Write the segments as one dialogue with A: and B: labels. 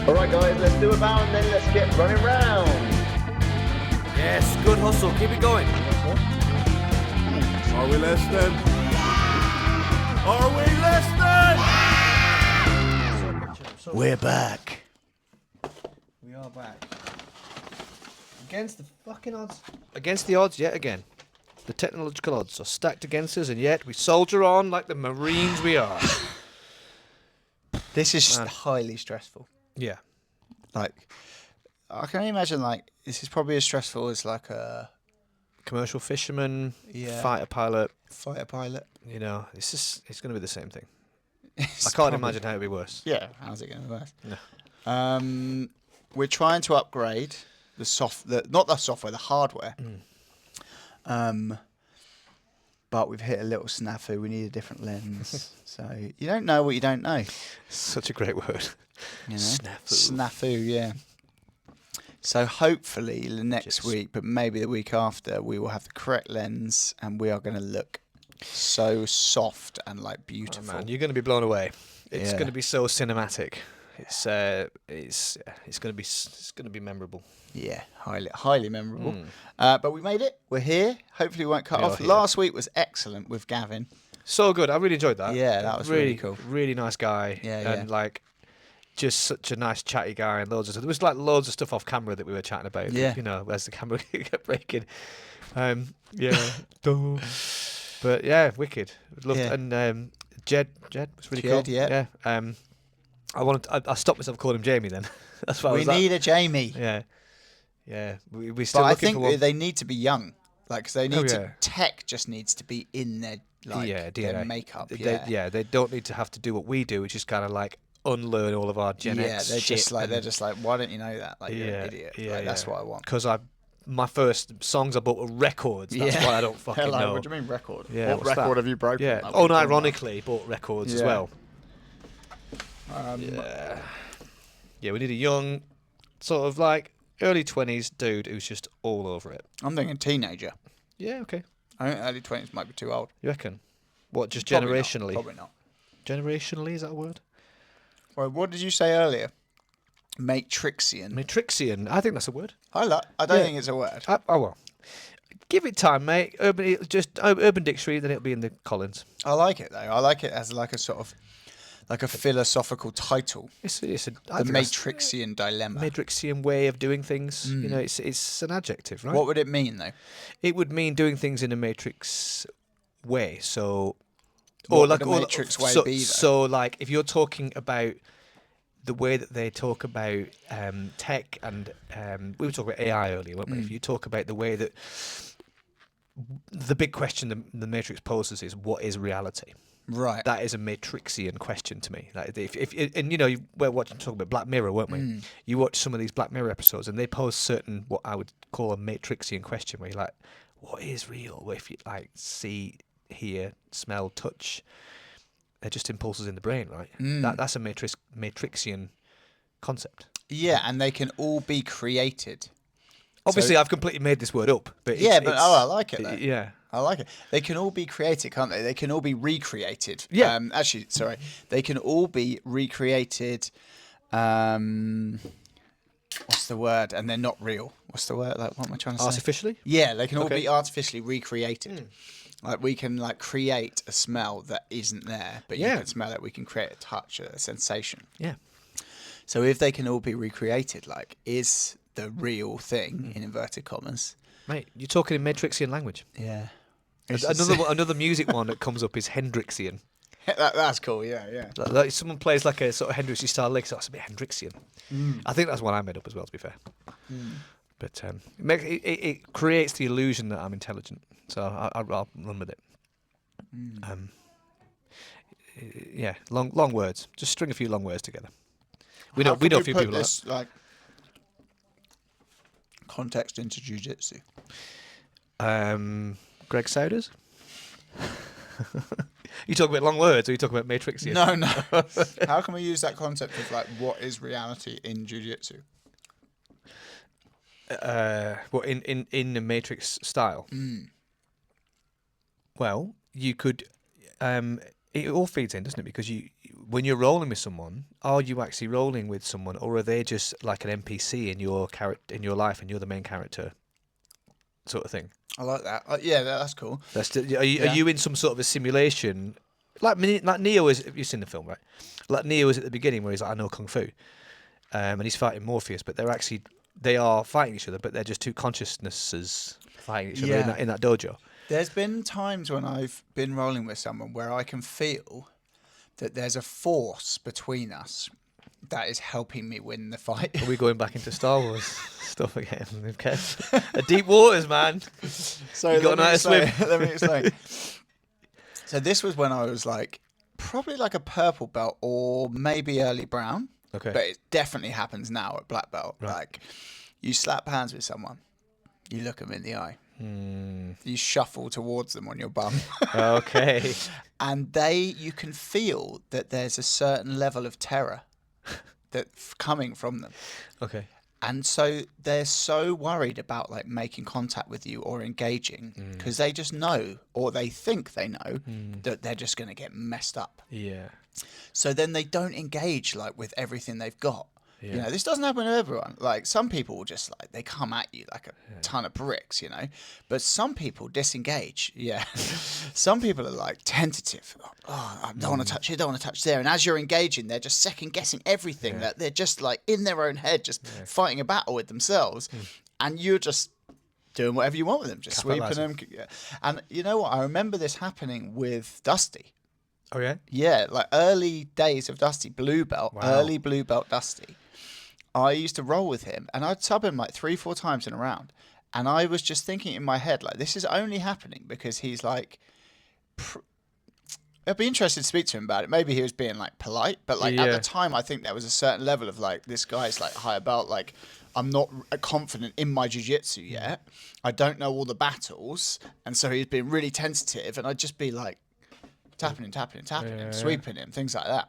A: All right, guys, let's do a bow and then let's get running round.
B: Yes, good hustle. Keep it going.
C: Are we listening? Are we listening?
B: We're back. We are back. Against the fucking odds. Against the odds yet again. The technological odds are stacked against us, and yet we soldier on like the Marines we are.
D: This is highly stressful.
B: Yeah.
D: Like, I can imagine, like, this is probably as stressful as, like, a
B: Commercial fisherman,
D: Yeah.
B: fighter pilot.
D: fighter pilot.
B: You know, it's going to be the same thing.
D: It's
B: I can't
D: probably-
B: imagine how it'd be worse.
D: Yeah, how's it going to be worse?
B: No.
D: We're trying to upgrade not the software, the hardware. But we've hit a little snafu. We need a different lens. So you don't know what you don't know.
B: Such a great word.
D: You know?
B: Snafu.
D: Snafu, yeah. So hopefully the next week, but maybe the week after, we will have the correct lens, and we are going to look so soft and like beautiful.
B: Oh, man, you're going to be blown away. It's
D: Yeah.
B: going to be so cinematic. It's going to be memorable.
D: Yeah, highly memorable. But we made it. We're here. Hopefully we won't cut
B: We are
D: off.
B: here.
D: Last week was excellent with Gavin.
B: So good. I really enjoyed that.
D: Yeah, that was really cool.
B: Really nice guy.
D: Yeah,
B: and
D: yeah.
B: like just such a nice chatty guy, and loads of stuff. There was like loads of stuff off camera that we were chatting about.
D: Yeah.
B: You know, as the camera kept breaking. Yeah. Duh. But yeah, wicked. Loved
D: Yeah.
B: And Jed was really
D: Jed,
B: cool.
D: yeah.
B: I stopped myself calling him Jamie then. That's why I
D: We
B: was like,
D: need a Jamie.
B: Yeah. Yeah. We still
D: But I
B: looking
D: think
B: for one.
D: they need to be young. Like, 'cause they need
B: yeah.
D: to. Tech just needs to be in their
B: DNA.
D: their makeup.
B: They don't need to have to do what we do, which is kind of like unlearn all of our Gen X
D: they're
B: shit.
D: just like, why don't you know that? Like, you're an idiot. Like, that's what I want.
B: Because my first songs I bought were records. That's why I don't fucking
D: Hello,
B: know.
D: what do you mean record?
B: Yeah,
D: What
B: what's
D: record
B: that?
D: have you broken?
B: Yeah.
D: Like, what are you talking about?
B: Unironically, bought records as
D: Yeah.
B: well. Yeah, we need a young, sort of like early 20s dude who's just all over it.
D: I'm thinking teenager.
B: Yeah, okay.
D: I think early 20s might be too old.
B: You reckon? What, just
D: Probably not,
B: generationally?
D: Probably not.
B: Generationally, is that a word?
D: Well, what did you say earlier? Matrixian.
B: Matrixian. I think that's a word.
D: I don't
B: Yeah.
D: think it's a word.
B: Oh well. Give it time, mate. Urban Dictionary, then it'll be in the Collins.
D: I like it though. I like it as like a sort of like a philosophical title.
B: It's
D: The Matrixian dilemma.
B: Matrixian way of doing things. You know, it's an adjective, right?
D: What would it mean though?
B: It would mean doing things in a matrix way. So,
D: What would a matrix way be, though?
B: So, like, if you're talking about the way that they talk about tech and we were talking about AI earlier, weren't we? If you talk about the way that the big question the Matrix poses is, what is reality?
D: Right.
B: That is a Matrixian question to me. Like if and you know, we're talking about Black Mirror, weren't we? You watch some of these Black Mirror episodes, and they pose certain what I would call a Matrixian question, where you're like, what is real? Well, if you like see, hear, smell, touch, they're just impulses in the brain, right? That's a Matrixian concept.
D: Yeah, and they can all be created.
B: Obviously, I've completely made this word up, but
D: I like it though.
B: Yeah.
D: I like it. They can all be created, can't they? They can all be recreated.
B: Yeah.
D: Actually, sorry. They can all be recreated. What's the word? And they're not real. What's the word? Like, what am I trying to say?
B: Artificially?
D: Yeah, they can all
B: Okay.
D: be artificially recreated. Like, we can like create a smell that isn't there, but you
B: Yeah.
D: can smell it. We can create a touch, a sensation.
B: Yeah.
D: So if they can all be recreated, like, is the real thing in inverted commas?
B: Mate, you're talking in Matrixian language.
D: Yeah.
B: Another music one that comes up is Hendrixian.
D: That's cool. Yeah.
B: Like someone plays like a sort of Hendrixy style lick, so that's a bit Hendrixian. I think that's what I made up as well, to be fair. But it creates the illusion that I'm intelligent, so I'll run with it. Yeah, long words. Just string a few long words together. We know a few people like
D: this, like, context into jiu-jitsu.
B: Greg Souders. You talk about long words, or you talk about Matrixian?
D: No. How can we use that concept of like what is reality in jiu-jitsu?
B: What in the Matrix style? Well, you could. It all feeds in, doesn't it? Because when you're rolling with someone, are you actually rolling with someone, or are they just like an NPC in your in your life, and you're the main character, sort of thing?
D: I like that. Yeah, that's cool.
B: Are you in some sort of a simulation? Like Neo is. You've seen the film, right? Like Neo is at the beginning where he's like, I know kung fu, and he's fighting Morpheus, but they are fighting each other, but they're just two consciousnesses fighting each other in that dojo.
D: There's been times when I've been rolling with someone where I can feel that there's a force between us that is helping me win the fight.
B: Are we going back into Star Wars stuff again? Okay. Deep waters, man.
D: So
B: You got to know how to swim.
D: Let me explain. So this was when I was like, probably like a purple belt or maybe early brown.
B: Okay.
D: But it definitely happens now at black belt.
B: Right.
D: Like, you slap hands with someone, you look them in the eye.
B: Hmm.
D: You shuffle towards them on your bum.
B: Okay.
D: And you can feel that there's a certain level of terror that's coming from them.
B: Okay.
D: And so they're so worried about like making contact with you or engaging because they just know, or they think they know, that they're just going to get messed up.
B: Yeah.
D: So then they don't engage like with everything they've got.
B: Yeah.
D: You know, this doesn't happen to everyone. Like, some people will just like, they come at you like a ton of bricks, you know. But some people disengage. Yeah. Some people are like tentative. Oh, I don't want to touch here, don't want to touch there. And as you're engaging, they're just second guessing everything. That they're just like in their own head, just fighting a battle with themselves. And you're just doing whatever you want with them, just sweeping them. And you know what? I remember this happening with Dusty.
B: Oh yeah.
D: Yeah, like early days of Dusty, blue belt, early blue belt Dusty. I used to roll with him, and I'd sub him like 3-4 times in a round. And I was just thinking in my head, like, this is only happening because he's like, I'd be interested to speak to him about it. Maybe he was being like polite, but like at the time, I think there was a certain level of like, this guy's like higher belt. Like, I'm not confident in my jiu-jitsu yet. I don't know all the battles. And so he's been really tentative, and I'd just be like, tapping him, sweeping him, things like that.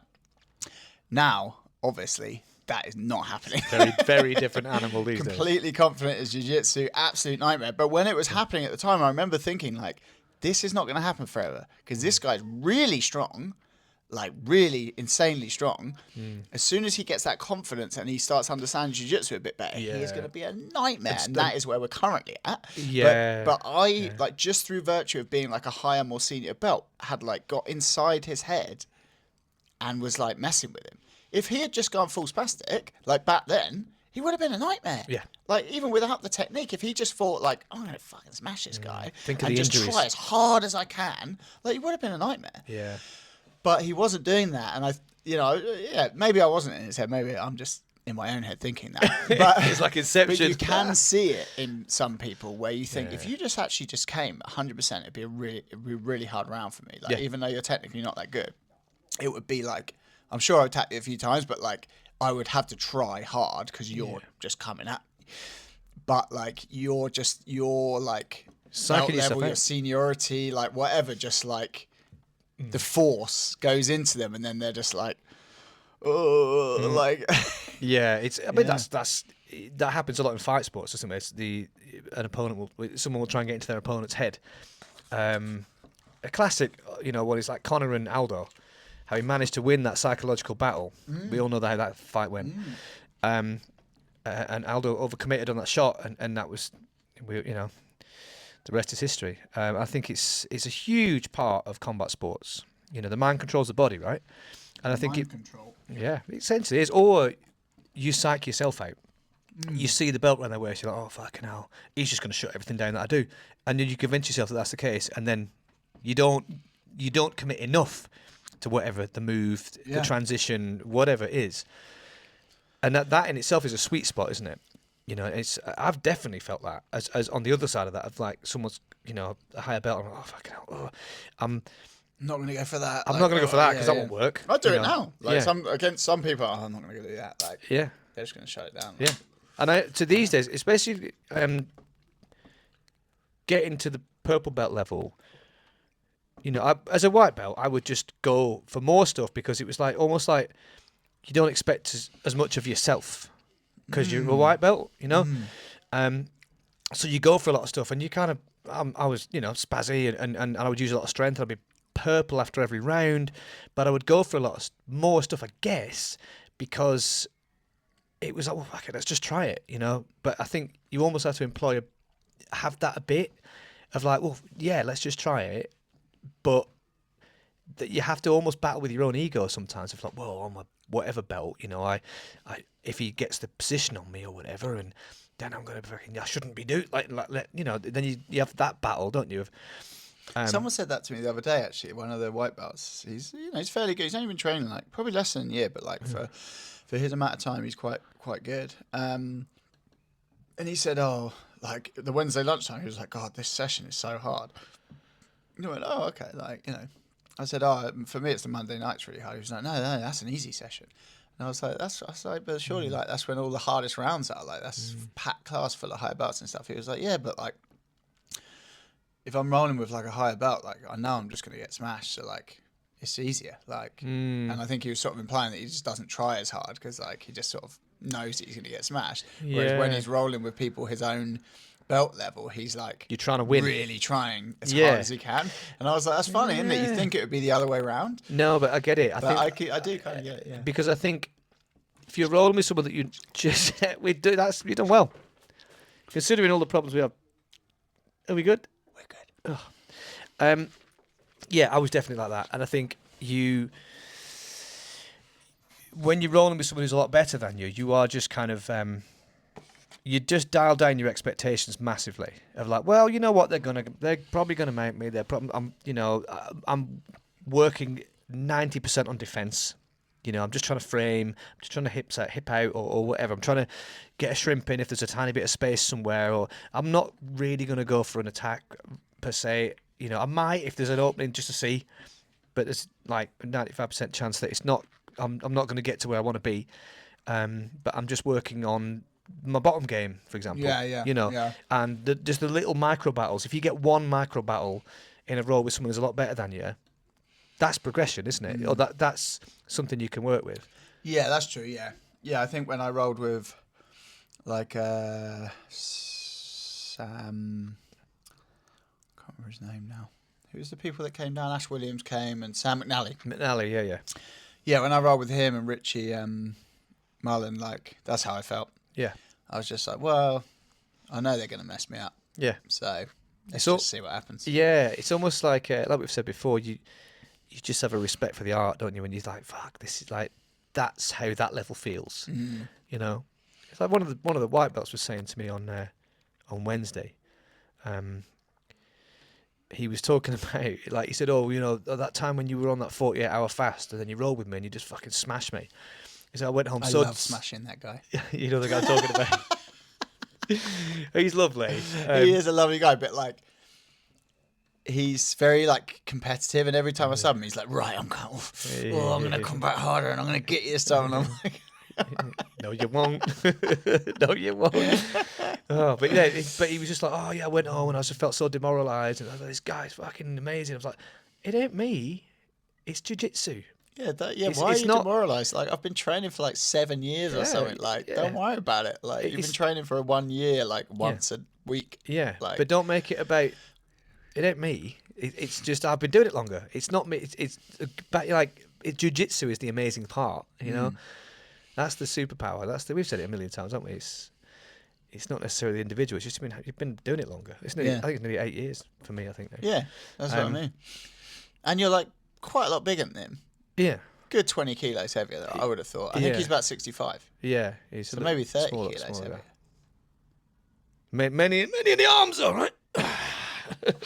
D: Now, obviously, that is not happening.
B: Very, very different animal these days.
D: Completely confident as jiu-jitsu, absolute nightmare. But when it was happening at the time, I remember thinking, like, this is not going to happen forever because this guy's really strong, like really insanely strong. As soon as he gets that confidence and he starts understanding jiu-jitsu a bit better, he is going to be a nightmare. And that is where we're currently at.
B: Yeah.
D: But I, like, just through virtue of being like a higher, more senior belt, had like got inside his head and was like messing with him. If he had just gone full spastic, like back then, he would have been a nightmare. Yeah. Like, even without the technique, if he just thought like, I'm going to fucking smash this guy and just try as hard as I can, like, he would have been a nightmare.
B: Yeah.
D: But he wasn't doing that. And maybe I wasn't in his head. Maybe I'm just in my own head thinking that. But
B: it's like Inception.
D: But you can see it in some people where you think, if you just actually just came 100%, it'd be a really hard round for me. Like, even though you're technically not that good, it would be like, I'm sure I would tap you a few times, but like, I would have to try hard because you're just coming at me. But like, you're like
B: psyching yourself
D: level,
B: out.
D: your seniority, like whatever, just like the force goes into them, and then they're just like, oh, like.
B: Yeah, that happens a lot in fight sports, doesn't it? Someone will try and get into their opponent's head. A classic, one is like Conor and Aldo. How he managed to win that psychological battle. We all know how that fight went. And Aldo overcommitted on that shot, and that was, the rest is history. I think it's a huge part of combat sports. The mind controls the body, right? And I think it essentially is. Or you psych yourself out. You see the belt around their waist, you're like, oh fucking hell, he's just going to shut everything down that I do, and then you convince yourself that that's the case, and then you don't commit enough to whatever the move, the transition, whatever it is. And that in itself is a sweet spot, isn't it? I've definitely felt that as on the other side of that, of like someone's, a higher belt, I'm like, oh fucking hell, I'm
D: not going to go for that.
B: I'm not going to go for that because that won't work.
D: I do it now. Like against some people, I'm not going to do that. Like, they're just going to shut it down.
B: Yeah. And to these days, especially getting to the purple belt level, as a white belt, I would just go for more stuff because it was like almost like you don't expect as much of yourself because you're a white belt, So you go for a lot of stuff, and you kind of I was, spazzy and I would use a lot of strength. I'd be purple after every round, but I would go for a lot more stuff, I guess, because it was like, well, okay, let's just try it, But I think you almost have to have that a bit of like, well, yeah, let's just try it, but that you have to almost battle with your own ego sometimes. It's like, well, on my whatever belt, I if he gets the position on me or whatever, and then I'm gonna I shouldn't be doing then you have that battle, don't you?
D: Someone said that to me the other day. Actually, one of the white belts. He's he's fairly good. He's only been training like probably less than a year, but like for his amount of time, he's quite good. And he said, oh, like the Wednesday lunchtime, he was like, God, this session is so hard. And I went, oh, okay, I said, oh, for me, it's the Monday nights really hard. He was like, no, that's an easy session. And I was like, but surely, like, that's when all the hardest rounds are. Like, that's packed class full of higher belts and stuff. He was like, yeah, but like, if I'm rolling with like a higher belt, like, I know I'm just going to get smashed. So like, it's easier. Like, and I think he was sort of implying that he just doesn't try as hard because like he just sort of knows that he's going to get smashed. Whereas when he's rolling with people his own belt level, he's like,
B: you're trying to win,
D: really trying as hard as he can. And I was like, that's funny, isn't it? You think it would be the other way around?
B: No, but I get it.
D: I do kind of get it. Yeah.
B: Because I think if you're rolling with someone that you just you've done well, considering all the problems we have. Are we good? We're good. Yeah, I was definitely like that, and I think when you're rolling with someone who's a lot better than you, you are just kind of you just dial down your expectations massively. Of like, well, you know what, they're probably gonna make me. I'm working 90% on defense. I'm just trying to frame. I'm just trying to hip out or whatever. I'm trying to get a shrimp in if there's a tiny bit of space somewhere. Or I'm not really gonna go for an attack per se. I might if there's an opening just to see, but there's like a 95% chance that it's not. I'm not going to get to where I want to be, but I'm just working on my bottom game, for example.
D: Yeah.
B: And just the little micro battles. If you get one micro battle in a row with someone who's a lot better than you, that's progression, isn't it? Or that's something you can work with.
D: Yeah, that's true. Yeah. I think when I rolled with like Sam, I can't remember his name now. Who's the people that came down? Ash Williams came and Sam McNally.
B: Yeah.
D: Yeah, when I rolled with him and Richie Mullen, like, that's how I felt.
B: Yeah.
D: I was just like, well, I know they're going to mess me up.
B: Yeah.
D: So let's just see what happens.
B: Yeah, it's almost like we've said before, you just have a respect for the art, don't you? When you're like, fuck, this is like, that's how that level feels. It's like one of the white belts was saying to me on Wednesday. He was talking about, like, he said, that time when you were on that 48-hour fast and then you rolled with me and you just fucking smashed me. He said, I went home.
D: I love smashing that guy.
B: You know the guy I'm talking about. He's lovely.
D: He is a lovely guy, but like, he's very like competitive, and every time I sub him, he's like, right, I'm going to come back harder and I'm going to get you this time. And I'm like,
B: no, you won't. No, you won't. Oh, but yeah, but he was just like, I went home and I just felt so demoralised, and I was like, this guy's fucking amazing. I was like, it ain't me, it's jiu-jitsu.
D: Yeah, why are you demoralised? Like, I've been training for like 7 years or something. Like, don't worry about it. Like, you've been training for 1 year, like once a week.
B: Yeah,
D: like,
B: but don't make it about, it ain't me. It's just, I've been doing it longer. It's not me. It's like, jiu-jitsu is the amazing part, That's the superpower. We've said it a million times, haven't we? It's not necessarily the individual. It's just you've been doing it longer. I think it's nearly 8 years for me. I think. Now.
D: Yeah, that's what I mean. And you're like quite a lot bigger than him.
B: Yeah.
D: Good 20 kilos heavier than I would have thought. I think he's about 65.
B: Yeah,
D: so maybe 30 kilos heavier.
B: Many in the arms, all right.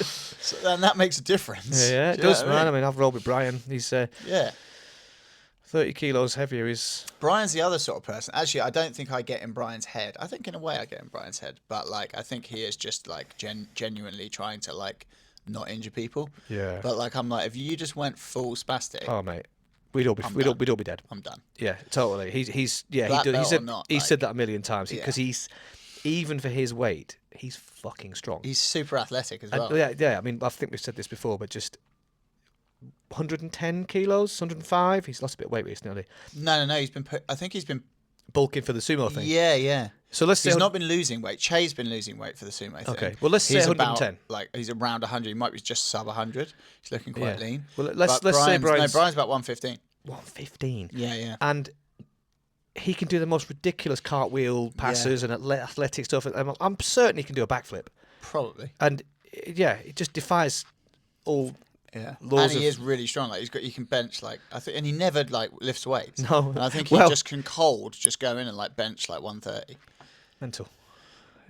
D: So then that makes a difference.
B: Yeah, it does, man. I mean, I've rolled with Brian. He's 30 kilos heavier is...
D: Brian's the other sort of person. Actually, I don't think I get in Brian's head. I think in a way I get in Brian's head. But, like, I think he is just, like, genuinely trying to, like, not injure people.
B: Yeah.
D: But, like, I'm like, if you just went full spastic...
B: Oh, mate. We'd all be dead.
D: I'm done.
B: Yeah, totally. He said that a million times. Because he's... Even for his weight, he's fucking strong.
D: He's super athletic as well.
B: Yeah. I mean, I think we've said this before, but just... 110 kilos, 105. He's lost a bit of weight recently.
D: No. I think he's been
B: bulking for the sumo thing.
D: Yeah.
B: So let's say
D: He's not been losing weight. Che's been losing weight for the sumo thing.
B: Okay, well, let's say
D: he's
B: 110.
D: About, like he's around 100. He might be just sub 100. He's looking quite lean.
B: Well, let's
D: But
B: say Brian's
D: Brian's about 115.
B: 115.
D: Yeah.
B: And he can do the most ridiculous cartwheel passes and athletic stuff. I'm certain he can do a backflip.
D: Probably.
B: And it just defies all
D: And
B: laws.
D: he is really strong. Like he can bench and he never like lifts weights.
B: No.
D: And I think he just can just go in and like bench like 130.
B: Mental.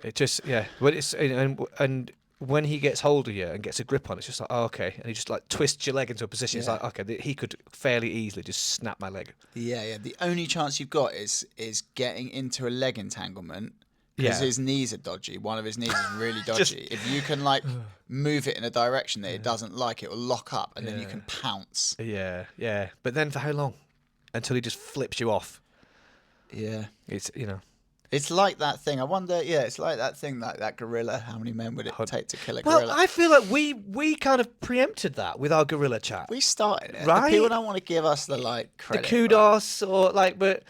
B: It just but it's and when he gets hold of you and gets a grip on, it's just like, oh, okay, and he just like twists your leg into a position. It's like, okay, he could fairly easily just snap my leg.
D: Yeah. The only chance you've got is getting into a leg entanglement because his knees are dodgy. One of his knees is really dodgy. If you can like move it in a direction that it doesn't like, it will lock up, and then you can pounce.
B: Yeah. But then for how long? Until he just flips you off.
D: Yeah.
B: It's
D: It's like that thing. I wonder. Yeah, it's like that thing, like that gorilla. How many men would it take to kill a gorilla?
B: Well, I feel like we kind of preempted that with our gorilla chat.
D: We started it.
B: Right?
D: People don't want to give us the credit.
B: The kudos or but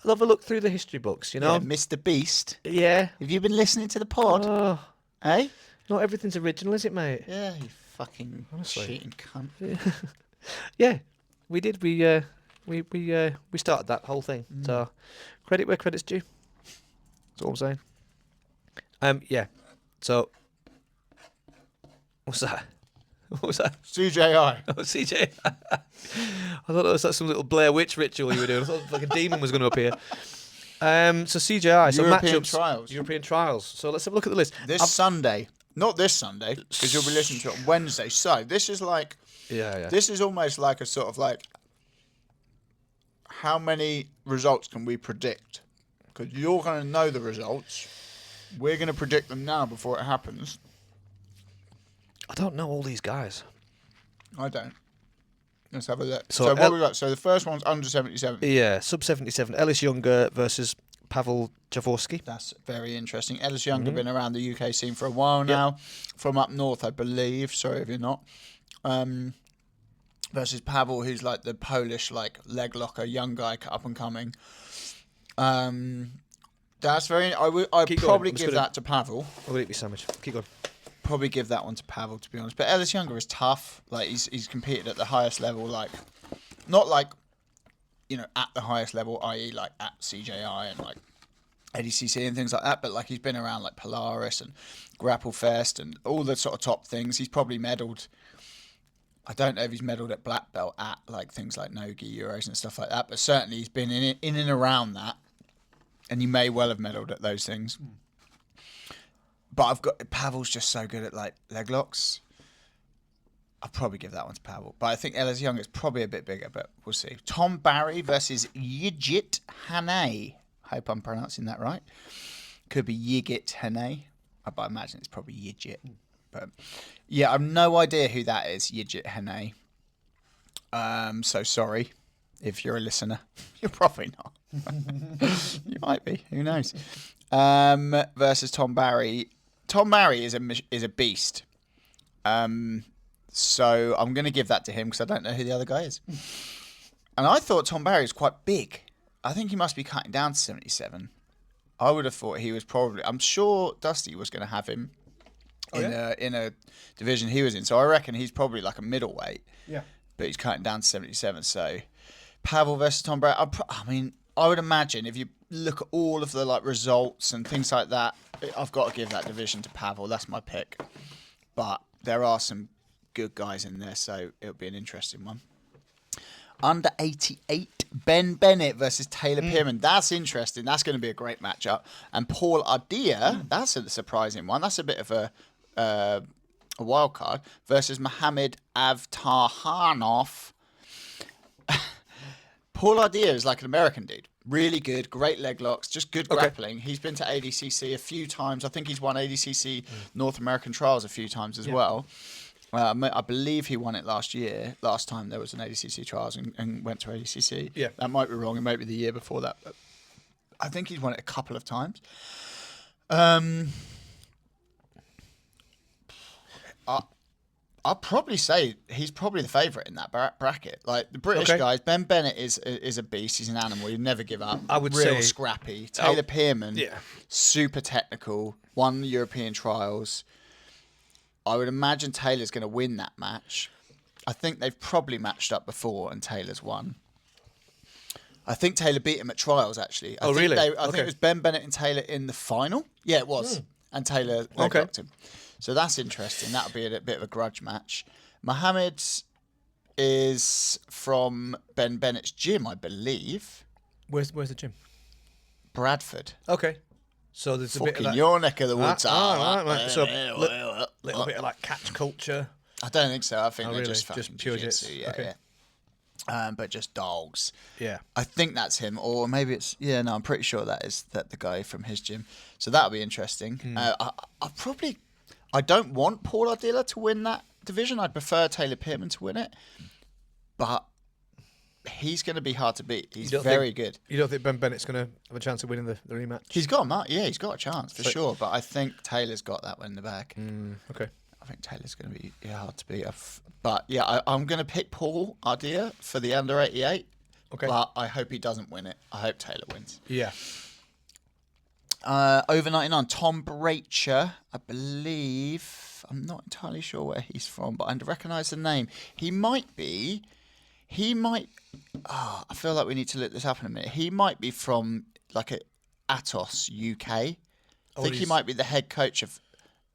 B: love a look through the history books.
D: Yeah, Mr. Beast.
B: Yeah.
D: Have you been listening to the pod?
B: Oh,
D: Eh?
B: not everything's original, is it, mate?
D: Yeah, you fucking cheating cunt.
B: Yeah, we did. We started that whole thing. So credit where credit's due. That's all I'm saying. Yeah. So what's that? What was that?
D: CJI.
B: Oh, CJ. I thought it was like some little Blair Witch ritual you were doing. I thought like a demon was going to appear. So CJI. So
D: European
B: matchups.
D: trials.
B: European trials. So let's have a look at the list.
D: Sunday. Not this Sunday, because you'll be listening to it on Wednesday. So this is like...
B: Yeah.
D: This is almost like a sort of like... How many results can we predict? Because you're going to know the results. We're going to predict them now before it happens.
B: I don't know all these guys.
D: I don't. Let's have a look.
B: So
D: So what we got? So the first one's under 77.
B: Yeah, sub 77. Ellis Younger versus Pavel Javorsky.
D: That's very interesting. Ellis Younger been around the UK scene for a while now, from up north, I believe. Sorry if you're not. Versus Pavel, who's like the Polish leg locker, young guy, up and coming. That's very. I'd probably give that to Pavel.
B: I'm gonna eat my sandwich. Keep going.
D: Probably give that one to Pavel, to be honest. But Ellis Younger is tough. Like he's competed at the highest level, not at the highest level, i.e. like at CJI and like ADCC and things like that. But he's been around like Polaris and Grapple Fest and all the sort of top things. He's probably medalled. I don't know if he's medalled at black belt at things like Nogi, Euros and stuff like that. But certainly he's been in and around that, and he may well have medalled at those things. But Pavel's just so good at leg locks. I'd probably give that one to Pavel. But I think Ellis Young is probably a bit bigger, but we'll see. Tom Barry versus Yigit Hane. Hope I'm pronouncing that right. Could be Yigit Hane. But I imagine it's probably Yigit. But yeah, I've no idea who that is, Yigit Hane. So sorry if you're a listener. You're probably not. You might be. Who knows? Versus Tom Barry. Tom Barry is a beast. So I'm going to give that to him because I don't know who the other guy is. And I thought Tom Barry was quite big. I think he must be cutting down to 77. I would have thought he was probably... I'm sure Dusty was going to have him in a division he was in. So I reckon he's probably like a middleweight.
B: Yeah.
D: But he's cutting down to 77. So Pavel versus Tom Barry. I would imagine if you look at all of the results and things like that, I've got to give that division to Pavel. That's my pick. But there are some good guys in there, so it'll be an interesting one. Under 88, Ben Bennett versus Taylor Pearman. That's interesting. That's going to be a great matchup. And Paul Ardia, that's a surprising one. That's a bit of a wild card versus Mohamed Avtahanov. Paul Ardia is like an American dude. Really good, great leg locks, just good grappling. He's been to ADCC a few times. I think he's won ADCC North American trials a few times as well. I believe he won it last time there was an ADCC trials and went to ADCC.
B: Yeah.
D: That might be wrong. It might be the year before that. But I think he's won it a couple of times. I'll probably say he's probably the favourite in that bracket. Like the British guys, Ben Bennett is a beast. He's an animal. He'd never give up.
B: I would
D: real
B: say
D: scrappy. Taylor Pearman,
B: yeah.
D: super technical. Won the European trials. I would imagine Taylor's going to win that match. I think they've probably matched up before and Taylor's won. I think Taylor beat him at trials actually. I think it was Ben Bennett and Taylor in the final. Yeah, it was. And Taylor knocked him. So that's interesting. That'll be a bit of a grudge match. Mohammed is from Ben Bennett's gym, I believe.
B: Where's the gym?
D: Bradford.
B: Okay. So there's a bit of that.
D: Your neck of the woods.
B: Right. So little bit of like catch culture.
D: I don't think so. I think they're
B: just pure jiu-jitsu.
D: Yeah,
B: okay.
D: But just dogs.
B: Yeah.
D: I think that's him, or maybe it's I'm pretty sure that the guy from his gym. So that'll be interesting. I don't want Paul Ardila to win that division. I'd prefer Taylor Pearman to win it, but he's going to be hard to beat. He's very good.
B: You don't think Ben Bennett's going to have a chance of winning the rematch?
D: He's got he's got a chance for sure. But I think Taylor's got that one in the bag.
B: Okay.
D: I think Taylor's going to be hard to beat. But yeah, I'm going to pick Paul Ardila for the under 88.
B: Okay.
D: But I hope he doesn't win it. I hope Taylor wins.
B: Yeah.
D: Over 99, Tom Bracher, I believe. I'm not entirely sure where he's from, but I recognise the name. He might. I feel like we need to look this up in a minute. He might be from like Atos UK. I think he might be the head coach of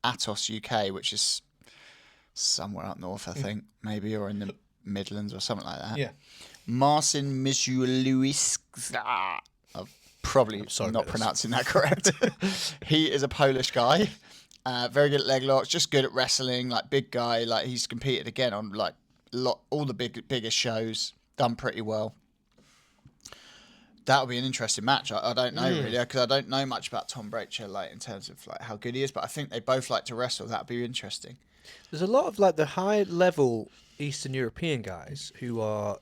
D: Atos UK, which is somewhere up north, I think, maybe, or in the Midlands or something like that.
B: Yeah.
D: Marcin Misiuliusz. I'm probably not pronouncing that correct. He is a Polish guy, very good at leg locks, just good at wrestling, like big guy. Like he's competed again on like all the biggest shows, done pretty well. That'll be an interesting match. I don't know really, because I don't know much about Tom Bracher, like in terms of like how good he is. But I think they both like to wrestle. That'd be interesting.
B: There's a lot of like the high level Eastern European guys who are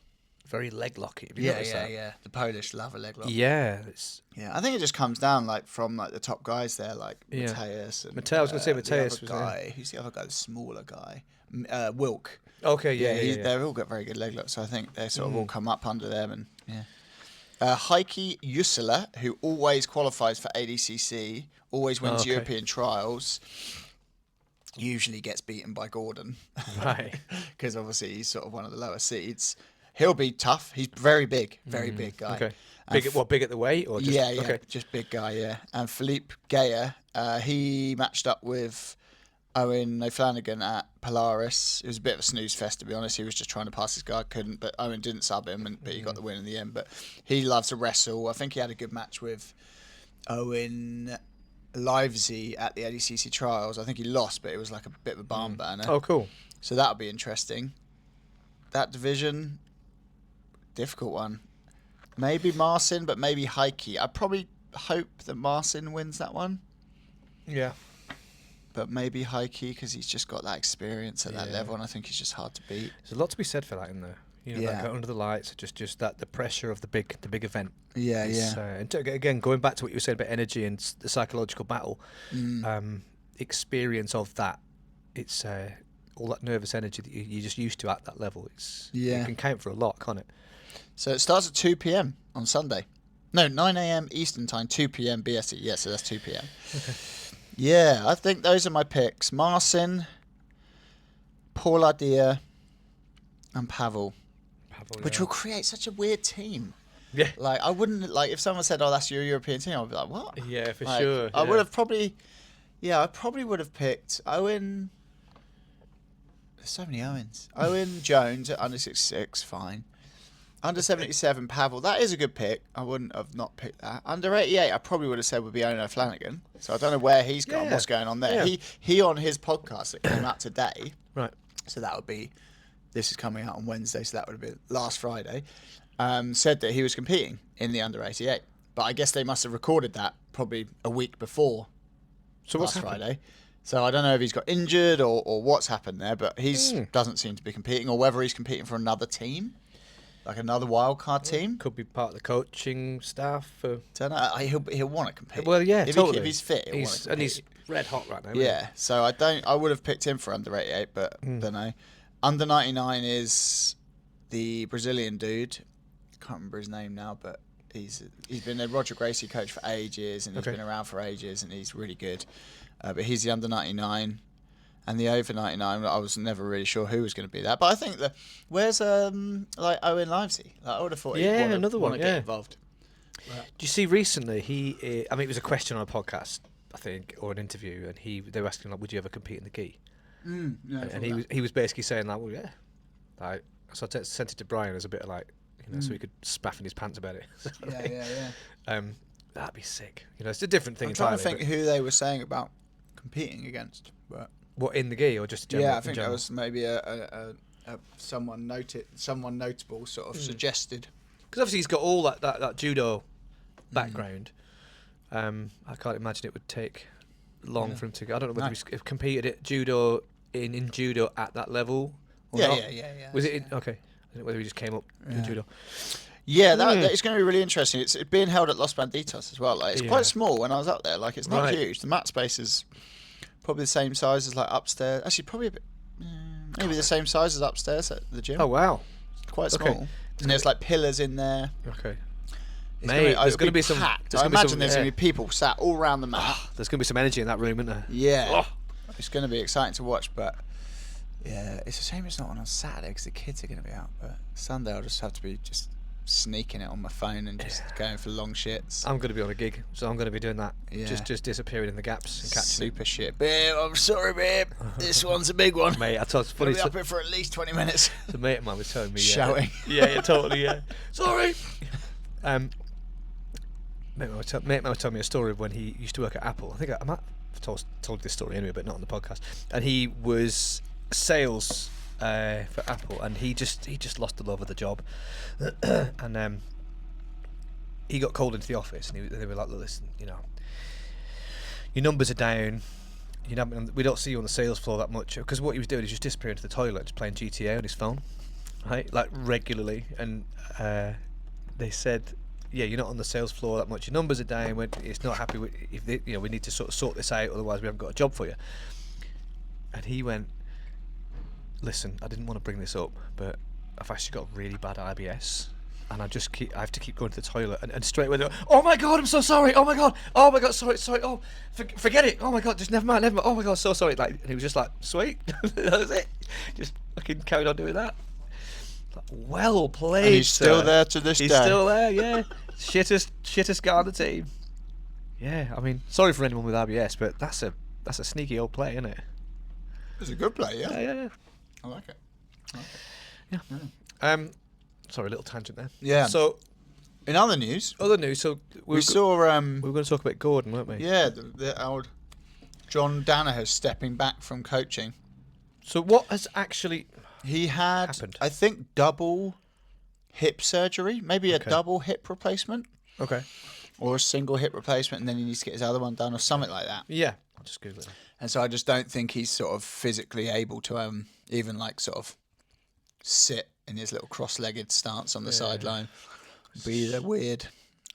B: very leg locky.
D: Yeah. The Polish love a leg lock.
B: Yeah,
D: I think it just comes down like from like the top guys there, like Mateus.
B: I was going to say Mateus was
D: guy. Who's the other guy? The smaller guy, Wilk.
B: Okay, yeah.
D: They've all got very good leg locks, so I think they sort of all come up under them and Heikki Jussila, who always qualifies for ADCC, always wins European trials, usually gets beaten by Gordon.
B: Right.
D: Because obviously he's sort of one of the lower seeds. He'll be tough. He's very big guy.
B: Okay. Big at the weight? Or just, okay.
D: Just big guy, yeah. And Philippe Geyer, he matched up with Owen O'Flanagan at Polaris. It was a bit of a snooze fest, to be honest. He was just trying to pass this guy, couldn't, but Owen didn't sub him, but he got the win in the end. But he loves to wrestle. I think he had a good match with Owen Livesey at the ADCC trials. I think he lost, but it was like a bit of a barn burner.
B: Oh, cool.
D: So that'll be interesting. That division, difficult one. Maybe Marcin, but maybe Heikki. I probably hope that Marcin wins that one.
B: Yeah.
D: But maybe Heikki, because he's just got that experience at that level, and I think he's just hard to beat.
B: There's a lot to be said for that in there. You know, like under the lights, just that the pressure of the big event. And again, going back to what you said about energy and the psychological battle, experience of that, it's all that nervous energy that you're just used to at that level. It can count for a lot, can't it?
D: So it starts at 2 p.m. on Sunday. No, 9 a.m. Eastern time, 2 p.m. BST. Yeah, so that's 2 p.m. Yeah, I think those are my picks. Marcin, Paul Ardila, and Pavel. Which will create such a weird team.
B: Yeah.
D: Like, I wouldn't, like, if someone said, oh, that's your European team, I'd be like, what?
B: Yeah, for
D: like,
B: sure.
D: I would have probably, I probably would have picked Owen. There's so many Owens. Owen Jones at under 66, fine. Under 77, Pavel. That is a good pick. I wouldn't have not picked that. Under 88, I probably would have said would be Owen O'Flanagan. So I don't know where he's gone, what's going on there.
B: Yeah.
D: He on his podcast that came out today.
B: Right.
D: So that would be, this is coming out on Wednesday, so that would have been last Friday. Said that he was competing in the under 88. But I guess they must have recorded that probably a week before last Friday. So I don't know if he's got injured or what's happened there, but he doesn't seem to be competing, or whether he's competing for another team. Like another wildcard team.
B: Could be part of the coaching staff.
D: Don't know. He'll want to compete.
B: Well, yeah,
D: if
B: totally.
D: If he's fit, he'll want to compete.
B: And he's red hot right now.
D: Yeah. So I would have picked him for under 88, but don't know. Under 99 is the Brazilian dude. Can't remember his name now, but he's been a Roger Gracie coach for ages, and he's been around for ages, and he's really good. But he's the under 99. And the over 99, I was never really sure who was going to be that. But I think where's like Owen Livesey? Like, I would have thought he'd
B: another one.
D: get involved.
B: Do you see recently I mean, it was a question on a podcast, I think, or an interview, and they were asking like, would you ever compete in the gi? And he was basically saying like, well, yeah. Like, so I sent it to Brian as a bit of like, so he could spaff in his pants about it. That'd be sick. It's a different thing.
D: I'm trying to think who they were saying about competing against, but.
B: What, in the gi or just general?
D: Yeah, I think that was maybe someone notable sort of suggested.
B: Because obviously he's got all that judo background. I can't imagine it would take long for him to go. I don't know whether he's competed at judo in judo at that level or not.
D: Yeah.
B: Was it okay? I don't know whether he just came up in judo.
D: Yeah, it's going to be really interesting. It's being held at Los Banditos as well. Like, it's quite small when I was up there. Like, it's not huge. The mat space is probably the same size as like upstairs. Actually, probably a bit, maybe the same size as upstairs at the gym.
B: Oh wow,
D: quite small. And there's like pillars in there.
B: Okay.
D: Mate,
B: there's going to be some.
D: I imagine there's going to be people sat all around the mat.
B: There's going to be some energy in that room, isn't there?
D: Yeah. It's going to be exciting to watch, but yeah, it's a shame it's not on Saturday because the kids are going to be out. But Sunday I'll just have to be just sneaking it on my phone and just going for long shits.
B: I'm going to be on a gig, so I'm going to be doing that. Yeah. Just disappearing in the gaps and catching
D: super shit. Babe, I'm sorry, babe. This one's a big one.
B: Mate, I thought it's funny.
D: I'll be up here for at least 20 minutes.
B: The mate of mine was telling me.
D: Shouting.
B: Yeah, totally, yeah. Sorry. Mate was telling me a story of when he used to work at Apple. I think I might have told this story anyway, but not on the podcast. And he was sales for Apple, and he just lost the love of the job. And he got called into the office, and they were like, "Look, listen, your numbers are down. We don't see you on the sales floor that much." Because what he was doing is just disappearing to the toilet, just playing GTA on his phone, right, like regularly. And they said, "Yeah, you're not on the sales floor that much. Your numbers are down. It's not happy with. We need to sort this out. Otherwise, we haven't got a job for you." And he went, "Listen, I didn't want to bring this up, but I've actually got really bad IBS, and I have to keep going to the toilet." And straight away, they go, "Oh my god, I'm so sorry. Oh my god, sorry. Oh, forget it. Oh my god, just never mind. Oh my god, so sorry." Like, and he was just like, "Sweet," that was it. Just fucking carried on doing that. Like, well played.
D: And he's still there to this day.
B: He's still there, yeah. shittest guy on the team. Yeah, I mean, sorry for anyone with IBS, but that's a sneaky old play, isn't it?
D: It's a good play, yeah.
B: Yeah.
D: I like it.
B: Yeah. Sorry, a little tangent there.
D: Yeah.
B: So,
D: in other news,
B: so
D: we saw.
B: We were going to talk about Gordon, weren't we?
D: Yeah, the old John Danaher stepping back from coaching.
B: So what has actually
D: happened? I think double hip surgery, maybe a double hip replacement.
B: Okay.
D: Or a single hip replacement, and then he needs to get his other one done, or something like that.
B: Yeah. I'll just Google it.
D: And so I just don't think he's sort of physically able to even like sort of sit in his little cross-legged stance on the sideline. Be the weird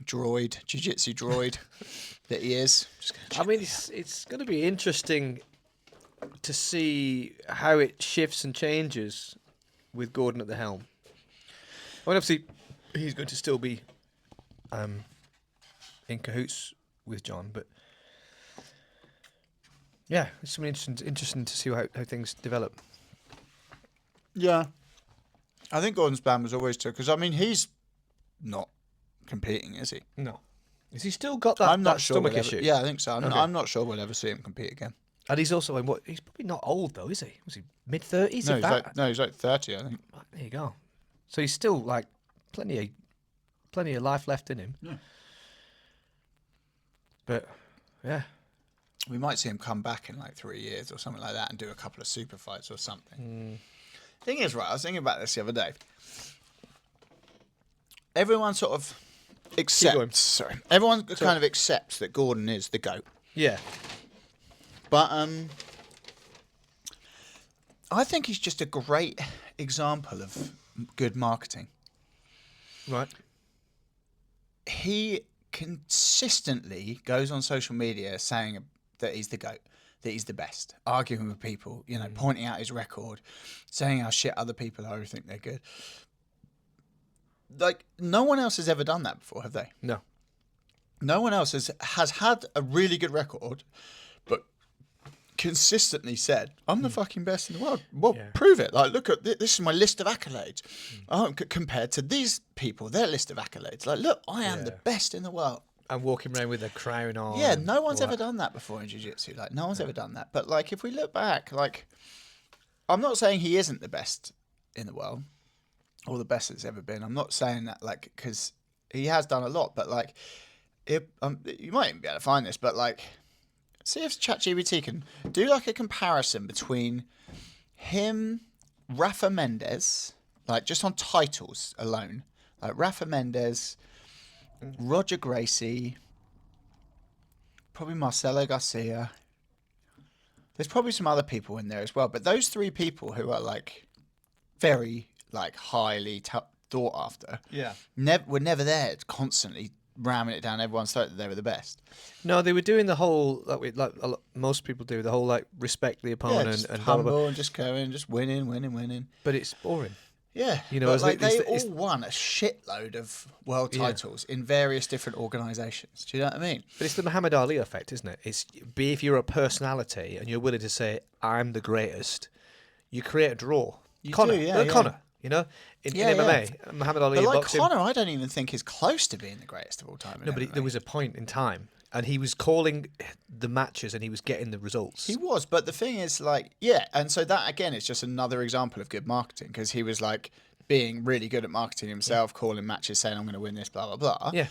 D: jiu-jitsu droid that he is.
B: I mean, it's going to be interesting to see how it shifts and changes with Gordon at the helm. I mean, obviously, he's going to still be in cahoots with John, but yeah, it's something interesting to see how things develop.
D: Yeah. I think Gordon's plan was always to, because I mean, he's not competing, is he?
B: No. Has he still got that stomach issue?
D: Yeah, I think so. I'm not sure we'll ever see him compete again.
B: And he's also he's probably not old though, is he? Was he mid-30s?
D: He's like 30, I think.
B: There you go. So he's still like plenty of life left in him.
D: Yeah.
B: But yeah.
D: We might see him come back in like 3 years or something like that and do a couple of super fights or something. Thing is, right, I was thinking about this the other day. Everyone sort of accepts. Everyone kind of accepts that Gordon is the GOAT.
B: Yeah.
D: But I think he's just a great example of good marketing.
B: Right.
D: He consistently goes on social media saying that he's the GOAT, that he's the best, arguing with people, pointing out his record, saying how shit other people are who think they're good. Like, no one else has ever done that before, have they?
B: No.
D: No one else has had a really good record, but consistently said, I'm the fucking best in the world. Well, prove it. Like, look at this is my list of accolades. Compared to these people, their list of accolades. Like, look, I am the best in the world.
B: I'm walking around with a crown on.
D: Yeah, no one's ever done that before in jiu-jitsu. Like, no one's ever done that. But, like, if we look back, like, I'm not saying he isn't the best in the world or the best that's ever been. I'm not saying that, like, because he has done a lot. But, like, you might even be able to find this, but, like, see if ChatGPT can do, like, a comparison between him, Rafa Mendes, like, just on titles alone. Like, Rafa Mendes, Roger Gracie, probably Marcelo Garcia. There's probably some other people in there as well, but those three people who are like very like highly thought after, were never there, constantly ramming it down everyone's throat that they were the best.
B: No, they were doing the whole like most people do, the whole like respect the opponent
D: just
B: and
D: humble
B: blah, blah, blah.
D: and just going, just winning.
B: But it's boring.
D: Yeah, but like they all won a shitload of world titles in various different organisations. Do you know what I mean?
B: But it's the Muhammad Ali effect, isn't it? If you're a personality and you're willing to say I'm the greatest, you create a draw. Conor, in MMA, Muhammad Ali.
D: But like
B: boxing.
D: Conor, I don't even think is close to being the greatest of all time.
B: No, but there was a point in time, and he was calling the matches, and he was getting the results.
D: He was, but the thing is, like, and so that again is just another example of good marketing because he was like being really good at marketing himself, calling matches, saying I'm going to win this, blah blah blah.
B: Yeah.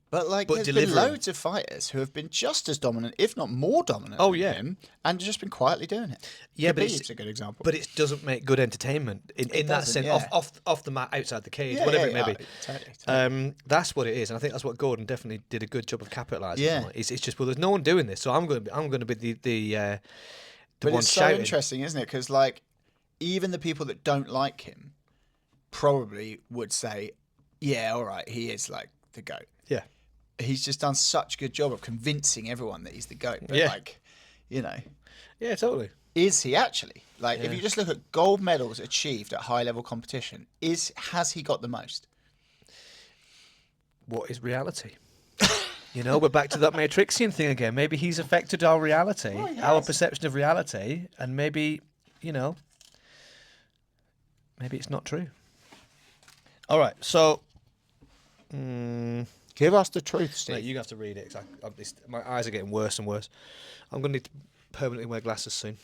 D: But there's been loads of fighters who have been just as dominant, if not more dominant, than him, and just been quietly doing it.
B: Yeah, but
D: it's a good example.
B: But it doesn't make good entertainment in that sense.
D: Yeah.
B: Off the mat, outside the cage, whatever it may be.
D: Totally.
B: That's what it is, and I think that's what Gordon definitely did a good job of capitalising on. It's just there's no one doing this, so I'm going to be the
D: but
B: one
D: it's
B: shouting.
D: so interesting, isn't it? Because like even the people that don't like him probably would say, "Yeah, all right, he is like the GOAT."
B: Yeah.
D: He's just done such a good job of convincing everyone that he's the GOAT. But
B: Yeah, totally.
D: Is he actually? Like, if you just look at gold medals achieved at high level competition, has he got the most?
B: What is reality? We're back to that Matrixian thing again. Maybe he's affected our reality, our perception of reality, and maybe it's not true. All right, so.
D: Give us the truth, Steve.
B: Mate, you have to read it. My eyes are getting worse and worse. I'm going to need to permanently wear glasses soon.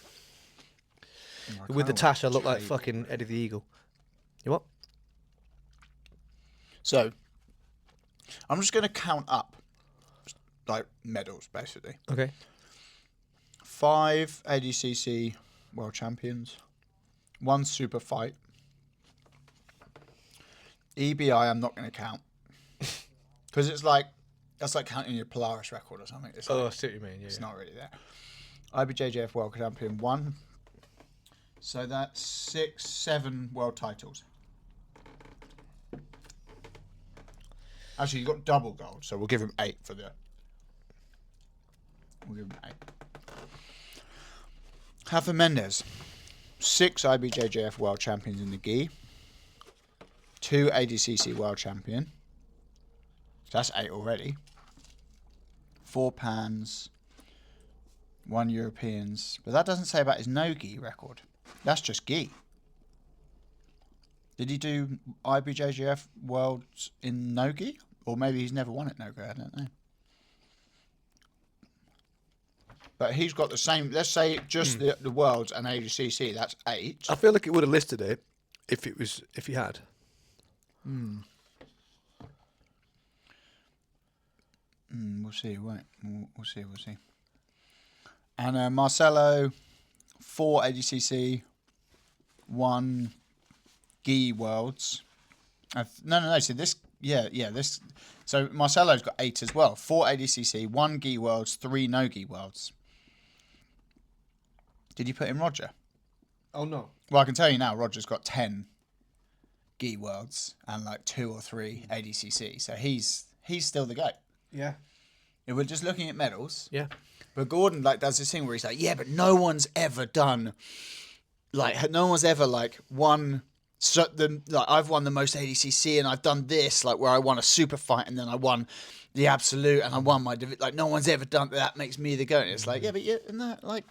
B: With the tash, I look like fucking Eddie the Eagle. You what?
D: So, I'm just going to count up, like, medals, basically.
B: Okay.
D: 5 ADCC world champions. 1 super fight. EBI, I'm not going to count. Because that's like counting your Polaris record or something. It's
B: I see what you mean. Yeah,
D: it's not really there. IBJJF World Champion 1. So that's 6, 7 world titles. Actually, you got double gold, so we'll give him 8 for the. We'll give him 8. Rafa Mendes, 6 IBJJF World Champions in the gi. 2 ADCC World Champion. So that's 8 already. 4 Pans, 1 Europeans. But that doesn't say about his no-gi record. That's just gi. Did he do IBJJF Worlds in no-gi? Or maybe he's never won at no-gi, I don't know. But he's got the same, let's say just the Worlds and ADCC, that's 8.
B: I feel like it would have listed it if he had.
D: We'll see, wait. We'll see. And Marcelo, 4 ADCC, 1 gi Worlds. No. So this, this. So Marcelo's got 8 as well. 4 ADCC, 1 gi Worlds, 3 no gi Worlds. Did you put in Roger?
B: Oh no.
D: Well, I can tell you now, Roger's got 10 gi worlds and like 2 or 3 ADCC. So he's still the GOAT.
B: Yeah.
D: If we're just looking at medals,
B: Yeah.
D: but Gordon like does this thing where he's like, yeah, but no one's ever done like no one's ever like won. So like I've won the most ADCC and I've done this like where I won a super fight and then I won the absolute and I won my like no one's ever done that makes me the GOAT. It's like yeah, but in that like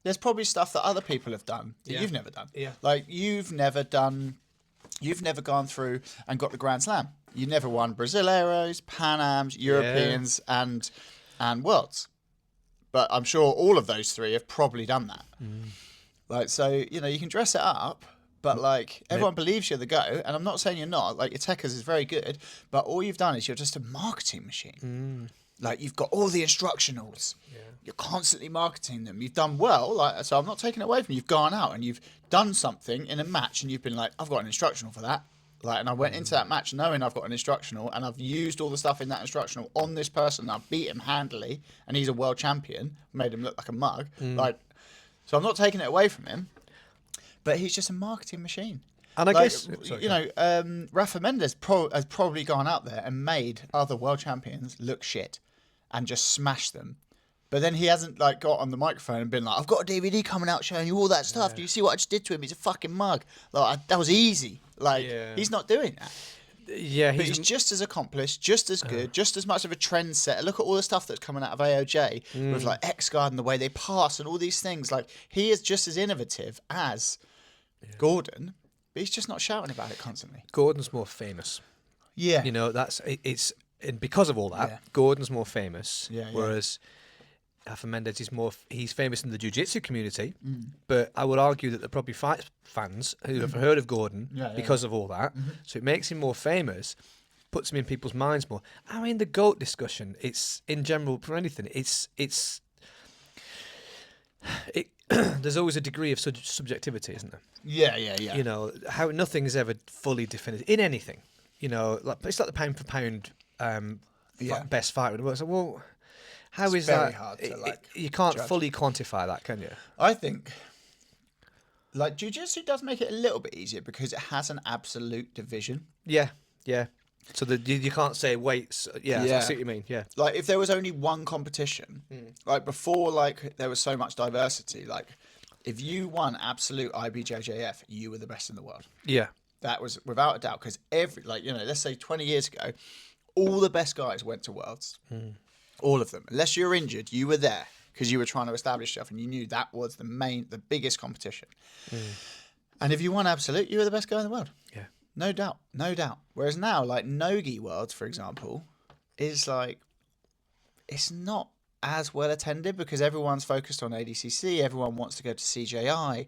D: there's probably stuff that other people have done that you've never done.
B: Yeah.
D: Like you've never gone through and got the Grand Slam. You never won Brasileiros, Pan Ams, Europeans, and Worlds. But I'm sure all of those 3 have probably done that. Like so, you know, you can dress it up, but like everyone believes you're the GOAT, and I'm not saying you're not. Like your Tekkas is very good, but all you've done is you're just a marketing machine. Like you've got all the instructionals. Yeah. You're constantly marketing them. You've done well, like so I'm not taking it away from you. You've gone out and you've done something in a match and you've been like, I've got an instructional for that. Like and I went into that match knowing I've got an instructional and I've used all the stuff in that instructional on this person. I've beat him handily and he's a world champion, made him look like a mug. Like so I'm not taking it away from him. But he's just a marketing machine.
B: And I
D: like,
B: guess
D: you know, Rafa Mendes has probably gone out there and made other world champions look shit and just smashed them. But then he hasn't like got on the microphone and been like, "I've got a DVD coming out showing you all that stuff. Do you see what I just did to him? He's a fucking mug. Like that was easy." Like he's not doing that.
B: Yeah,
D: But he's just as accomplished, just as good, just as much of a trendsetter. Look at all the stuff that's coming out of AOJ with like X-Guard and the way they pass and all these things. Like he is just as innovative as Gordon, but he's just not shouting about it constantly.
B: Gordon's more famous.
D: Yeah.
B: You know, it's and because of all that, Gordon's more famous.
D: Yeah,
B: whereas Rafa Mendes is he's famous in the jiu-jitsu community, but I would argue that there are probably fight fans who have heard of Gordon because of all that. So it makes him more famous, puts him in people's minds more. I mean, the GOAT discussion, it's in general for anything, there's always a degree of subjectivity, isn't there?
D: Yeah.
B: You know, how nothing is ever fully definitive in anything. You know, like it's like the pound for pound best fighter in the world. So, well, how is
D: very
B: that?
D: hard to, like,
B: you can't
D: judge.
B: fully quantify that, can you?
D: I think like jiu-jitsu does make it a little bit easier because it has an absolute division.
B: Yeah. So you can't say weights. Yeah, I see what you mean. Yeah.
D: Like if there was only one competition, like before, like there was so much diversity. Like if you won absolute IBJJF, you were the best in the world.
B: Yeah.
D: That was without a doubt because let's say 20 years ago, all the best guys went to Worlds. All of them. Unless you were injured, you were there because you were trying to establish stuff and you knew that was the biggest competition. And if you won absolute, you were the best guy in the world.
B: Yeah.
D: No doubt. Whereas now, like Nogi Worlds, for example, is like, it's not as well attended because everyone's focused on ADCC. Everyone wants to go to CJI.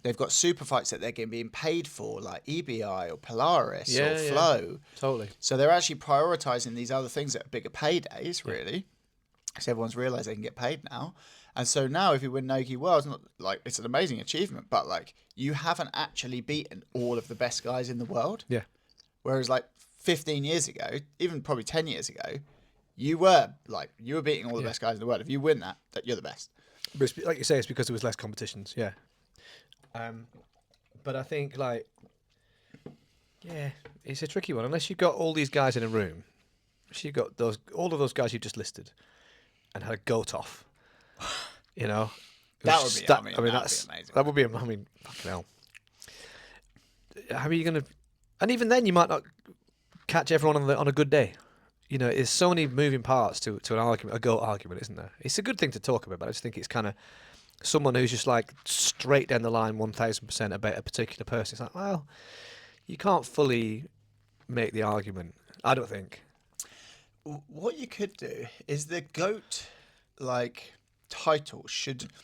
D: They've got super fights that they're getting being paid for, like EBI or Polaris or Flow.
B: Totally.
D: So they're actually prioritizing these other things that are bigger paydays, really, because everyone's realized they can get paid now. And so now, if you win Nogi Worlds, not like it's an amazing achievement, but like you haven't actually beaten all of the best guys in the world.
B: Yeah.
D: Whereas like 15 years ago, even probably 10 years ago, you were beating all the best guys in the world. If you win that you're the best.
B: But it's, like you say, it's because there was less competitions. Yeah. But I think it's a tricky one. Unless you've got all these guys in a room, unless you've got all of those guys you just listed, and had a goat off. You know,
D: That would be. That would be amazing.
B: That would be. I mean, fucking hell. How are you gonna? And even then, you might not catch everyone on a good day. You know, there's so many moving parts to an argument, a GOAT argument, isn't there? It's a good thing to talk about, but I just think it's kind of someone who's just like straight down the line, 1000% about a particular person. It's like, well, you can't fully make the argument. I don't think.
D: What you could do is the GOAT title shouldn't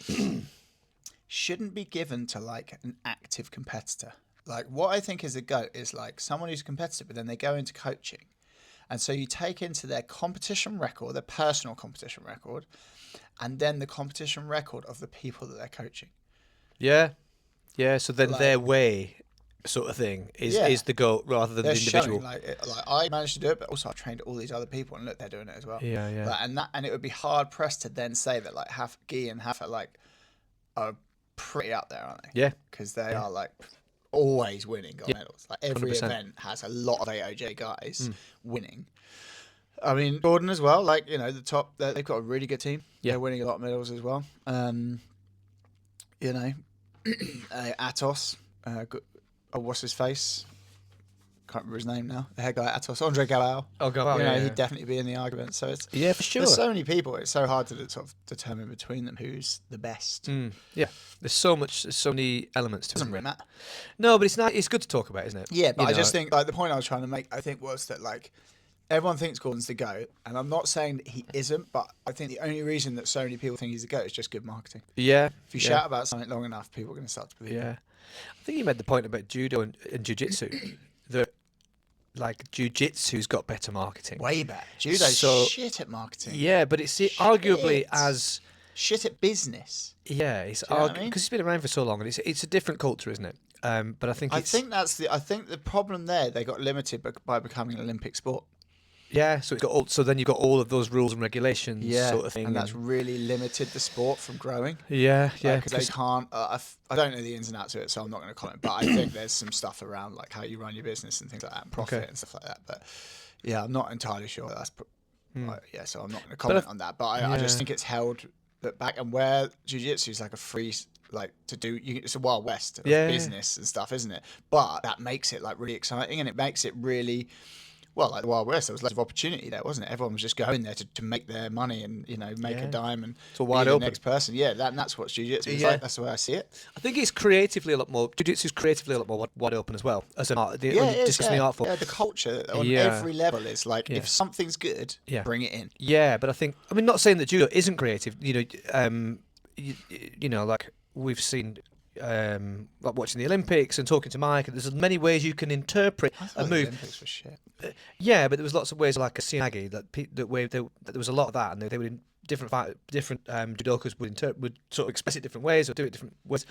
D: be given to like an active competitor. Like what I think is a GOAT is like someone who's competitive, but then they go into coaching. And so you take into their competition record, their personal competition record, and then the competition record of the people that they're coaching.
B: Yeah. So then their way sort of thing is the GOAT rather than
D: they're
B: the individual.
D: Showing, I managed to do it, but also I trained all these other people, and look, they're doing it as well.
B: Yeah.
D: And it would be hard pressed to then say that like Guy and Hafa are pretty up there, aren't they?
B: Yeah.
D: Because they are like always winning gold medals. Like every
B: 100%.
D: event has a lot of AOJ guys winning. I mean, Jordan as well. Like, you know, the top, they've got a really good team.
B: Yeah.
D: They're winning a lot of medals as well. You know, Atos. What's his face? Can't remember his name now. The head guy, Atos. Andre Galao.
B: Oh, God.
D: You know,
B: yeah.
D: he'd definitely be in the argument. So it's
B: Yeah, for sure.
D: there's so many people. It's so hard to sort of determine between them who's the best.
B: Yeah. There's so many elements to it.
D: Doesn't really matter.
B: No, but it's not. It's good to talk about, isn't it?
D: Yeah, but
B: You
D: I
B: know,
D: just think like the point I was trying to make, I think, was that like everyone thinks Gordon's the GOAT, and I'm not saying that he isn't, but I think the only reason that so many people think he's the GOAT is just good marketing.
B: Yeah.
D: If you shout about something long enough, people are going to start to believe it.
B: Yeah. I think you made the point about judo and jiu-jitsu. that like jiu-jitsu's got better marketing.
D: Way better. Judo's
B: So-
D: shit at marketing.
B: Yeah, but it's arguably
D: Shit.
B: as
D: Shit at business.
B: yeah, it's
D: you know what I mean?
B: because it's been around for so long, and it's a different culture, isn't it? But I think
D: I
B: it's
D: think the problem there, they got limited by becoming an Olympic sport.
B: yeah. So it's got so then you've got all of those rules and regulations, sort of thing,
D: and that's really limited the sport from growing.
B: yeah.
D: Because they can't. I don't know the ins and outs of it, so I'm not going to comment. But I think there's some stuff around like how you run your business and things like that, and profit
B: Okay.
D: and stuff like that. But yeah, I'm not entirely sure. That's yeah. So I'm not going to
B: But
D: comment on that. But I just
B: yeah.
D: think it's held back, and where jiu-jitsu is like a free. Like to do, it's a wild west of
B: Yeah.
D: business and stuff, isn't it? But that makes it like really exciting, and it makes it really, well, like the Wild West. There was lots of opportunity there, wasn't it? Everyone was just going there to make their money and make a
B: Yeah.
D: dime and
B: all wide
D: be the
B: open.
D: next person. Yeah, and that's what jiu-jitsu is
B: Yeah.
D: like. That's the way I see it.
B: I think it's creatively a lot more. Jiu-jitsu is creatively a lot more wide open as well as an art.
D: Yeah, it is,
B: Discussing the art form.
D: yeah, the culture on
B: Yeah.
D: every level is like
B: Yeah.
D: if something's good,
B: Yeah.
D: bring it in.
B: Yeah, but I mean, not saying that judo isn't creative. You know, like we've seen, like watching the Olympics and talking to Mike. There's many ways you can interpret
D: I
B: a
D: thought the
B: move.
D: Olympics was shit.
B: Yeah, but there was lots of ways, like a Siagi, that way there was a lot of that, and they would in different judokas would sort of express it different ways or do it different ways.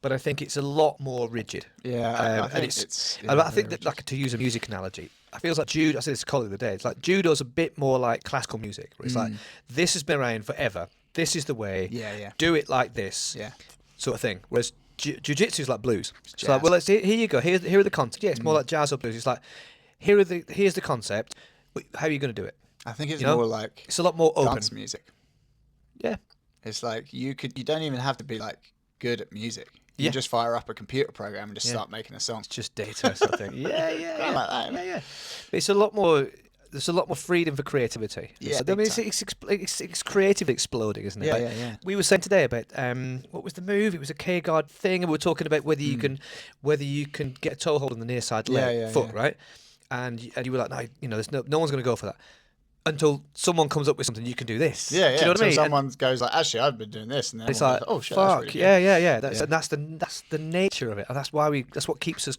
B: But I think it's a lot more rigid.
D: Yeah, I
B: and
D: think
B: it's.
D: it's.
B: and I think that, like, to use a music analogy, I feel like judo. I said this to a colleague the other day. It's like judo's a bit more like classical music, where it's like this has been around forever. This is the way.
D: Yeah.
B: Do it like this.
D: Yeah.
B: Sort of thing. Whereas jiu-jitsu is like blues. It's
D: jazz.
B: like, well, here you go. Here are the concepts. Yeah, it's more like jazz or blues. It's like here's the concept. How are you going to do it?
D: I think it's
B: You know?
D: more like
B: It's a lot more open.
D: dance music.
B: Yeah.
D: It's like you don't even have to be like good at music. You
B: Yeah.
D: just fire up a computer program and just
B: Yeah.
D: start making a song.
B: It's just data or something. yeah.
D: I like that, innit?
B: Yeah. It's a lot more. There's a lot more freedom for creativity.
D: Yeah,
B: I
D: big
B: mean,
D: time.
B: it's creatively exploding, isn't it?
D: Yeah,
B: Like,
D: yeah.
B: We were saying today about what was the move? It was a K-guard thing, and we were talking about whether you can get a toe hold on the near side leg foot,
D: yeah.
B: right? And you were like, no, there's no one's going to go for that until someone comes up with something. You can do this.
D: Yeah, yeah.
B: Do you know what I mean?
D: So
B: And
D: someone goes like, actually, I've been doing this, and then
B: it's
D: everyone
B: like,
D: goes, oh shit,
B: fuck,
D: that's really
B: yeah.
D: Yeah.
B: And that's the nature of it, and that's what keeps us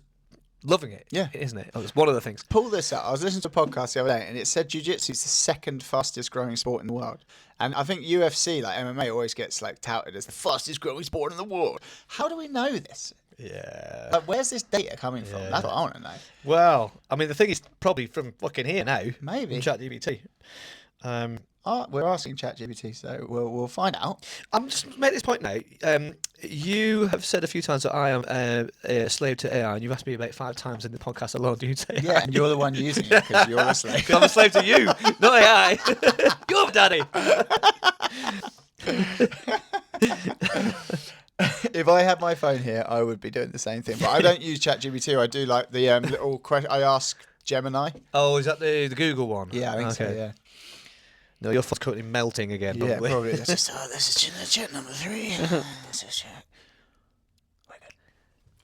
B: loving it.
D: Yeah.
B: Isn't it? Oh, it's one of the things.
D: Pull this out. I was listening to a podcast the other day, and it said jiu-jitsu is the second fastest growing sport in the world. And I think UFC, like MMA, always gets like touted as the fastest growing sport in the world. How do we know this?
B: Yeah.
D: Like, where's this data coming from?
B: Yeah.
D: That's what I want to know.
B: Well, I mean, the thing is probably from fucking here now.
D: Maybe.
B: ChatGPT.
D: We're asking ChatGPT, so we'll find out.
B: I'm just make this point now. You have said a few times that I am a slave to AI, and you've asked me about 5 times in the podcast alone. Do you say?
D: Yeah, and you're the one using it because you're a slave.
B: I'm a slave to you, not AI. Go, daddy.
D: If I had my phone here, I would be doing the same thing. But I don't use ChatGPT. I do like the little question. I ask Gemini.
B: Oh, is that the Google one?
D: Yeah, I think so. Yeah.
B: No, your phone's currently melting again.
D: Yeah,
B: Probably.
D: probably. This is chat number 3. This is chat.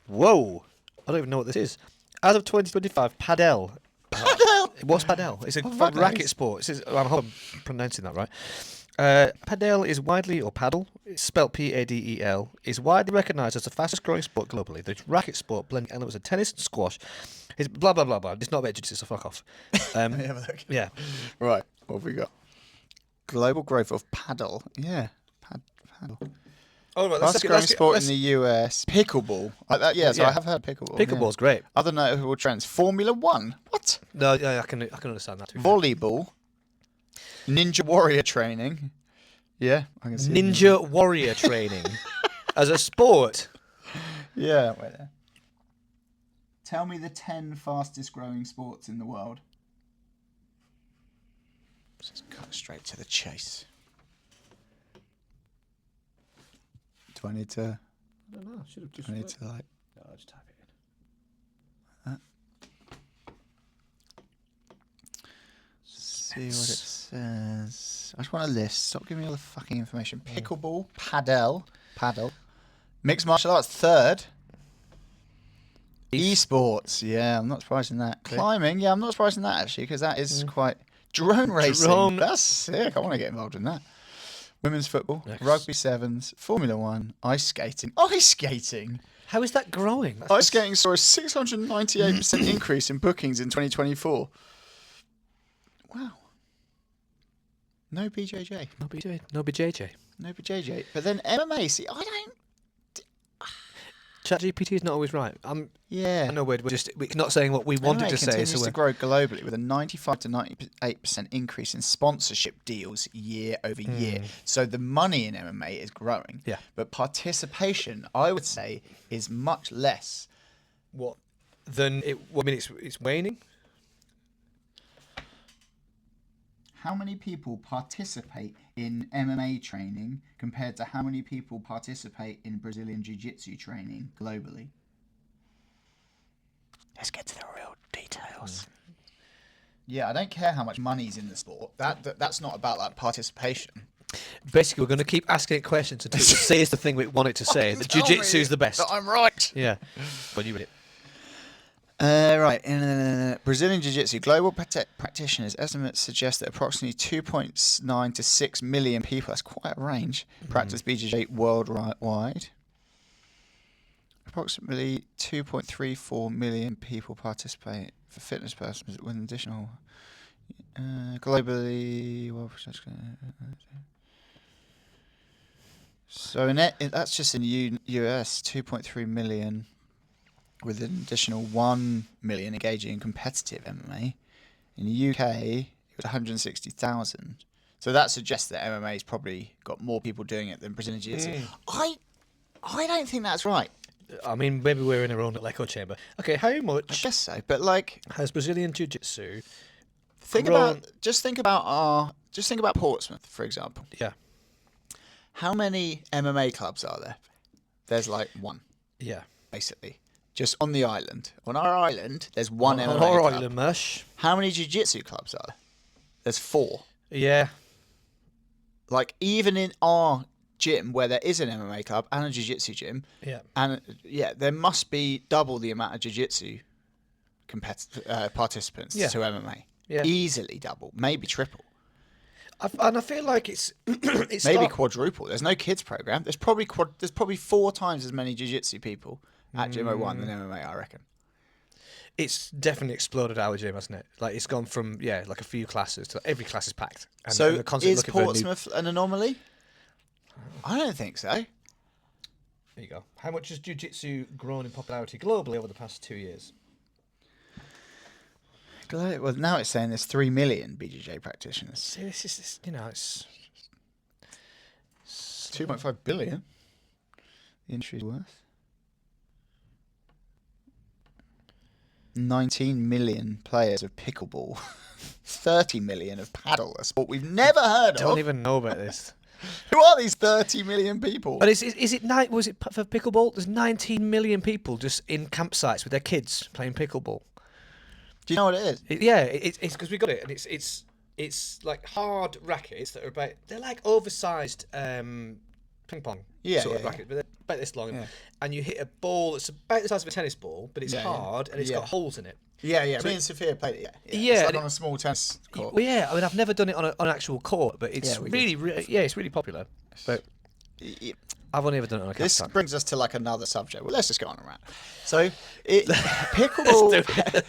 B: Whoa! I don't even know what this is. As of 2025, padel. What's padel? It's a
D: fuck
B: racket
D: knows?
B: sport. I hope I'm pronouncing that right. Padel is widely, or paddle, it's spelled P-A-D-E-L, is widely recognised as the fastest growing sport globally. The racket sport blending elements of tennis and squash. It's blah, blah, blah, blah. It's not about jiu-jitsu, so fuck off.
D: Let me have a look.
B: Yeah.
D: Right. What have we got? Global growth of paddle. Yeah. Paddle.
B: Oh, right,
D: Fastest growing sport in the US. Pickleball. Like that, yeah, so
B: Yeah.
D: I have heard pickleball.
B: Pickleball's great.
D: Other notable trends. Formula 1. What?
B: No, yeah, I can understand that too.
D: Volleyball. Ninja warrior training. Yeah, I can see it.
B: Ninja warrior training as a sport.
D: Yeah, wait there. Tell me the 10 fastest growing sports in the world. Just cut straight to the chase. Do I need to?
B: I don't know. I should have just.
D: I need to like.
B: No, I'll just type it in.
D: See what it says. I just want a list. Stop giving me all the fucking information. Pickleball, paddle, mixed martial arts, third. Esports, yeah, I'm not surprised in that.
B: Okay.
D: Climbing, yeah, I'm not surprised in that actually, because that is quite. Drone racing, that's sick. I want to get involved in that. Women's football, rugby sevens, Formula One, ice skating. Ice skating.
B: How is that growing?
D: Ice skating saw a 698% increase in bookings in 2024. Wow. No BJJ.
B: No BJJ. No BJJ.
D: No BJJ. But then MMA, see, I don't.
B: ChatGPT is not always right.
D: Yeah.
B: I know we're not saying what we wanted
D: MMA
B: to say.
D: continues
B: So
D: to grow globally with a 95 to 98% increase in sponsorship deals year over year. So the money in MMA is growing.
B: Yeah.
D: But participation, I would say, is much less.
B: what? Then it. Well, I mean, it's waning.
D: How many people participate in MMA training compared to how many people participate in Brazilian jiu-jitsu training globally? Let's get to the real details. Yeah, I don't care how much money's in the sport. That's not about like participation.
B: Basically, we're going to keep asking it questions until it says the thing we want it to say. The jiu-jitsu is the best.
D: I'm right.
B: Yeah. When you read it.
D: Right. In Brazilian Jiu-Jitsu, global practitioners' estimates suggest that approximately 2.9 to 6 million people, that's quite a range, practice BJJ worldwide. Approximately 2.34 million people participate for fitness purposes with an additional... globally... So that's just in the US, 2.3 million... with an additional 1 million engaging in competitive MMA. In the UK, it was 160,000. So that suggests that MMA's probably got more people doing it than Brazilian Jiu-Jitsu. I don't think that's right.
B: I mean, maybe we're in our own little echo chamber. Okay, how
D: I
B: much
D: guess so, but like,
B: has Brazilian Jiu-Jitsu
D: think
B: grown-
D: about Portsmouth, for example.
B: Yeah.
D: How many MMA clubs are there? There's like one,
B: Yeah.
D: basically. Just on the island. On our island, there's one MMA
B: On our
D: club.
B: island, Mush.
D: How many jiu-jitsu clubs are there? There's 4.
B: Yeah.
D: Like, even in our gym, where there is an MMA club and a jiu-jitsu gym,
B: Yeah.
D: and there must be double the amount of jiu-jitsu participants
B: Yeah.
D: to MMA.
B: Yeah.
D: Easily double, maybe triple,
B: And I feel like it's
D: maybe quadruple. There's no kids program. There's probably 4 times as many jiu-jitsu people at Gym 01 than MMA, I reckon.
B: It's definitely exploded our gym, hasn't it? Like it's gone from like a few classes to every class is packed. And
D: So
B: we're constantly
D: is
B: looking for a new-
D: Portsmouth an anomaly? I don't think so.
B: There you go. How much has jiu-jitsu grown in popularity globally over the past 2 years?
D: Well, now it's saying there's 3 million BJJ practitioners.
B: See, this is it's
D: 2.5 billion. The industry's worth. 19 million players of pickleball. 30 million of paddle, a sport we've never heard
B: don't
D: of.
B: even know about this.
D: Who are these 30 million people?
B: But was it for pickleball? There's 19 million people just in campsites with their kids playing pickleball.
D: Do you know what it is?
B: It's because we got it, and it's like hard rackets that are they're like oversized ping pong sort of racket, but they're about this long, and you hit a ball that's about the size of a tennis ball, but it's hard and it's got holes in it.
D: Yeah.
B: So
D: Me and Sophia played it.
B: Yeah,
D: it's like on a small tennis court.
B: Well, yeah, I mean I've never done it on an actual court, but it's it's really popular. But I've only ever done it on a
D: This
B: campsite.
D: brings us to like another subject. Well, let's just go on around. So, pickleball.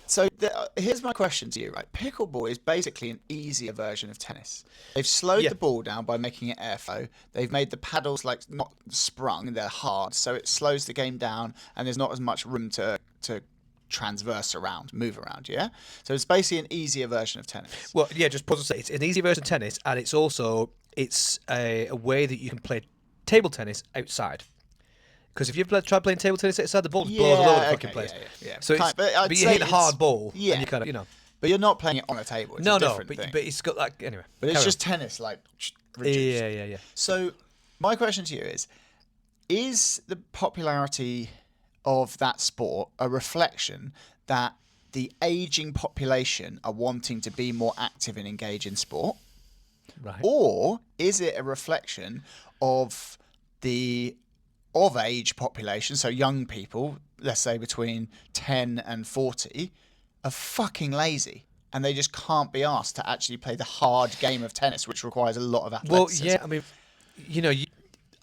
D: So here's my question to you, right? Pickleball is basically an easier version of tennis. They've slowed the ball down by making it airflow. They've made the paddles like not sprung, they're hard, so it slows the game down, and there's not as much room to move around, yeah? So it's basically an easier version of tennis.
B: Well, yeah, just pause to say it's an easy version of tennis, and it's also a way that you can play table tennis outside. Because if you try playing table tennis outside, the ball just blows all over the fucking place.
D: Yeah.
B: So it's,
D: But
B: but you hit a hard ball,
D: Yeah.
B: and you kind of,
D: But you're not playing it on a table. It's a different thing.
B: but it's got like anyway.
D: But it's
B: carry
D: just tennis, like
B: on.
D: reduced.
B: Yeah.
D: So my question to you is the popularity of that sport a reflection that the aging population are wanting to be more active and engage in sport?
B: Right.
D: Or is it a reflection of the of age population, so young people, let's say between 10 and 40, are fucking lazy and they just can't be asked to actually play the hard game of tennis, which requires a lot of athleticism?
B: Well, yeah, I mean,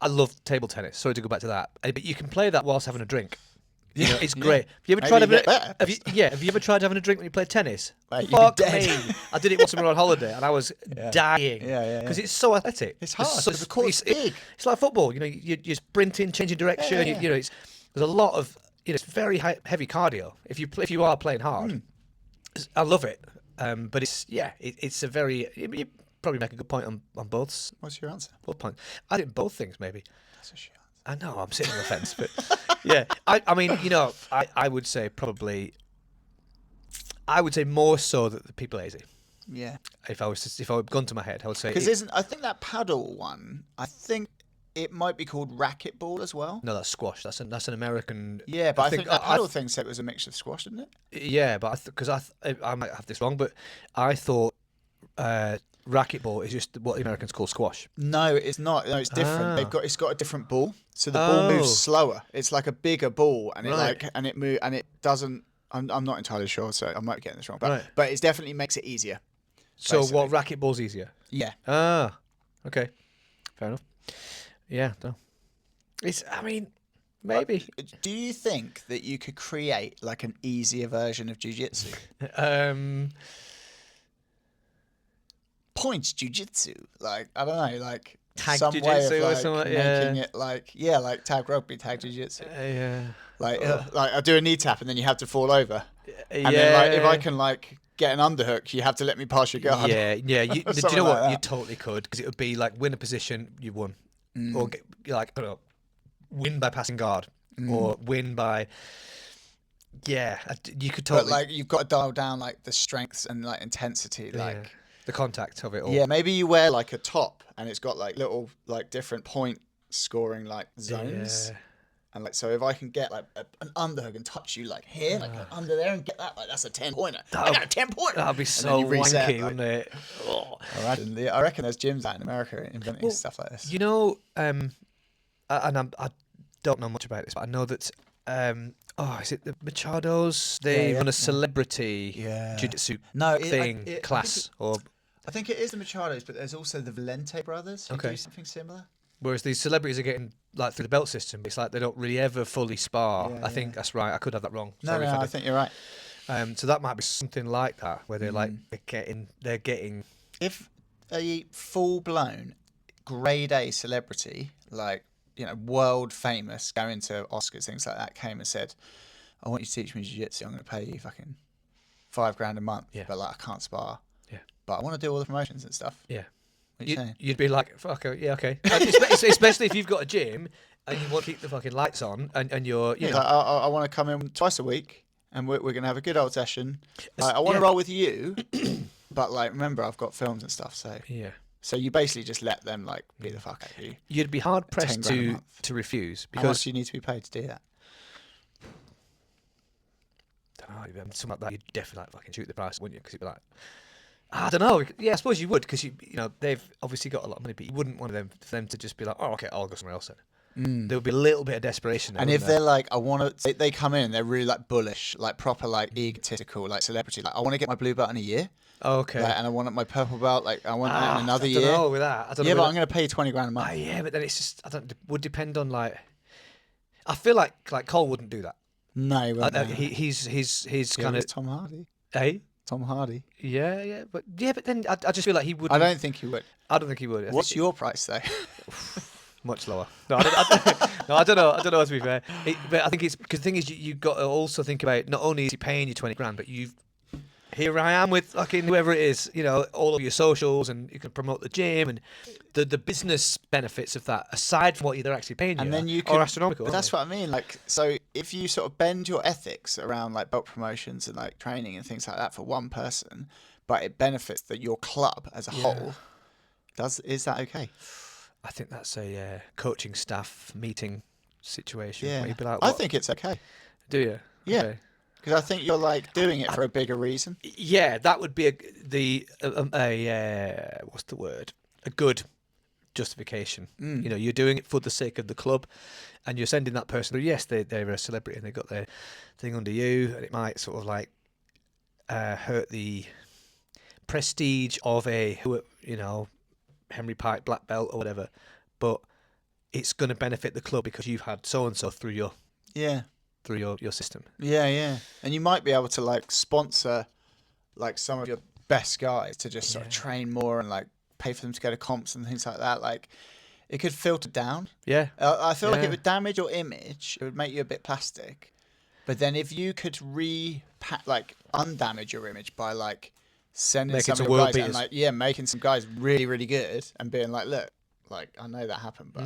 B: I love table tennis. Sorry to go back to that, but you can play that whilst having a drink. You know, it's great. Have you ever
D: Maybe
B: tried
D: you
B: having?
D: get better.
B: Have you ever tried having a drink when you play tennis?
D: Mate, you'd be
B: Fuck
D: dead.
B: me! I did it once when we were on holiday, and I was dying.
D: Yeah.
B: Because it's so athletic.
D: It's hard.
B: So,
D: The court's big.
B: It's like football. You know, you're sprinting, changing direction.
D: Yeah.
B: You know, there's a lot of. It's very heavy cardio. If you are playing hard, I love it. But it's a very. You probably make a good point on both.
D: What's your answer?
B: Both points. I think both things maybe.
D: That's a shit answer.
B: I know I'm sitting on the fence, but yeah, I mean, I would say probably, I would say more so that the people are lazy.
D: Yeah.
B: If I had gone to my head, I would say
D: Because I think that paddle one, I think it might be called racquetball as well.
B: no, that's squash. That's an American.
D: Yeah, but I think that
B: I-
D: paddle thing said it was a mixture of squash, didn't it?
B: Yeah, but because I might have this wrong, but I thought racquetball is just what the Americans call squash.
D: No, it's not. No, it's different.
B: Ah.
D: It's got a different ball, so the ball moves
B: Oh.
D: slower. It's like a bigger ball, and
B: Right.
D: it doesn't. I'm not entirely sure, so I might be getting this wrong, but
B: Right.
D: but it definitely makes it easier.
B: So
D: Basically.
B: what racquetball's easier?
D: Yeah.
B: Ah, okay, fair enough. Yeah, no. I mean, maybe.
D: Do you think that you could create like an easier version of jiu-jitsu? Points jiu-jitsu, like I don't know, like
B: Tag
D: some way
B: jiu-jitsu
D: of
B: or
D: like
B: something,
D: making it like tag rugby, tag jiu-jitsu.
B: Yeah.
D: Like I do a knee tap and then you have to fall over, and
B: yeah.
D: then like if I can like get an underhook, you have to let me pass your guard.
B: Yeah. Do you
D: Something
B: know
D: like
B: what? You
D: that.
B: totally could, because it would be like win a position, you won, or get, like I don't know, win by passing guard, or win by. Yeah, you could
D: But
B: totally.
D: like you've got to dial down like the strengths and like intensity, like.
B: yeah, the contact of it all.
D: Yeah, maybe you wear like a top and it's got like little like different point scoring like zones.
B: Yeah.
D: And like so if I can get like an underhook and touch you like here, like under there and get that, like that's a 10-pointer. I got a 10-pointer.
B: That'd be
D: then
B: so
D: you reset,
B: wanky,
D: like-
B: wouldn't it? Oh.
D: I reckon there's gyms out in America inventing stuff like this.
B: You know, and I don't know much about this, but I know that. Is it the Machados? They
D: Yeah,
B: run
D: yeah.
B: a celebrity
D: Yeah.
B: jiu-jitsu
D: No,
B: class, or
D: I think it is the Machados, but there's also the Valente brothers who
B: Okay.
D: do something similar.
B: whereas these celebrities are getting like through the belt system. It's like they don't really ever fully spar.
D: Yeah,
B: I think that's right. I could have that wrong.
D: No,
B: Sorry if I
D: I
B: did.
D: think you're right.
B: So that might be something like that, where they're like they're getting.
D: If a full-blown grade A celebrity, like, you know, world famous, going to Oscars, things like that, came and said, I want you to teach me jiu-jitsu, I'm going to pay you fucking $5,000 a month,
B: Yeah.
D: but like I can't spar.
B: Yeah.
D: But I want to do all the promotions and stuff.
B: Yeah.
D: What are you saying?
B: You'd be like, fuck, yeah, okay. Especially if you've got a gym and you want to keep the fucking lights on, and you're, you
D: Yeah,
B: know,
D: like, I want to come in twice a week and we're going to have a good old session. Like, I want to
B: yeah.
D: roll with you, but like, remember, I've got films and stuff, so...
B: yeah.
D: So you basically just let them like be the fuck out of you.
B: You'd be hard pressed
D: 10 grand a
B: to
D: month.
B: refuse,
D: How much
B: because
D: do you need to be paid to do that?
B: something like that, you'd definitely like fucking shoot the price, wouldn't you? Because you'd be like, I don't know. Yeah, I suppose you would, because you know they've obviously got a lot of money, but you wouldn't want for them to just be like, oh, okay, I'll go somewhere else then. There would be a little bit of desperation there.
D: And if
B: wouldn't there?
D: they're like, I want to, they come in and they're really like bullish, like proper like egotistical, like celebrity. Like, I want to get my blue belt in a year,
B: okay,
D: like, and I want my purple belt. Like, I want that in another
B: I
D: year.
B: don't know with that. I don't
D: Yeah,
B: know
D: but
B: with
D: I'm going to pay you $20,000 a month.
B: yeah, but then it's just would depend on like. I feel like Cole wouldn't do that.
D: No, he won't.
B: He's
D: Yeah,
B: kind of
D: it's Tom Hardy.
B: Tom
D: Hardy.
B: Yeah, but then I just feel like he would.
D: I don't think he would.
B: I don't think he would. I
D: What's
B: think
D: your price though?
B: much lower? No, I don't know. I don't know. To be fair, but I think it's because the thing is, you got to also think about not only is he paying you $20,000, but here I am with fucking whoever it is, you know, all of your socials, and you can promote the gym, and the business benefits of that, aside from what they're actually paying you,
D: And then you can,
B: are astronomical.
D: but that's what I mean. Like, so if you sort of bend your ethics around like belt promotions and like training and things like that for one person, but it benefits your club as a whole, is that okay?
B: I think that's a coaching staff meeting situation.
D: Yeah,
B: where you'd be like,
D: I
B: what?
D: think it's okay.
B: Do you?
D: Yeah.
B: Okay.
D: Because I think you're like doing it for a bigger reason.
B: Yeah, that would be what's the word? A good justification. You know, you're doing it for the sake of the club, and you're sending that person. Yes, they're a celebrity and they got their thing under you, and it might sort of like hurt the prestige of Henry Pike black belt or whatever, but it's going to benefit the club because you've had so and so through your system.
D: Yeah. And you might be able to like sponsor like some of your best guys to just sort of train more and like pay for them to go to comps and things like that. Like it could filter down.
B: Yeah.
D: I feel like it would damage your image. It would make you a bit plastic. But then if you could undamage your image by like sending
B: Making
D: some
B: some
D: of your
B: world
D: guys
B: beaters.
D: and like making some guys really, really good and being like, look, like I know that happened, but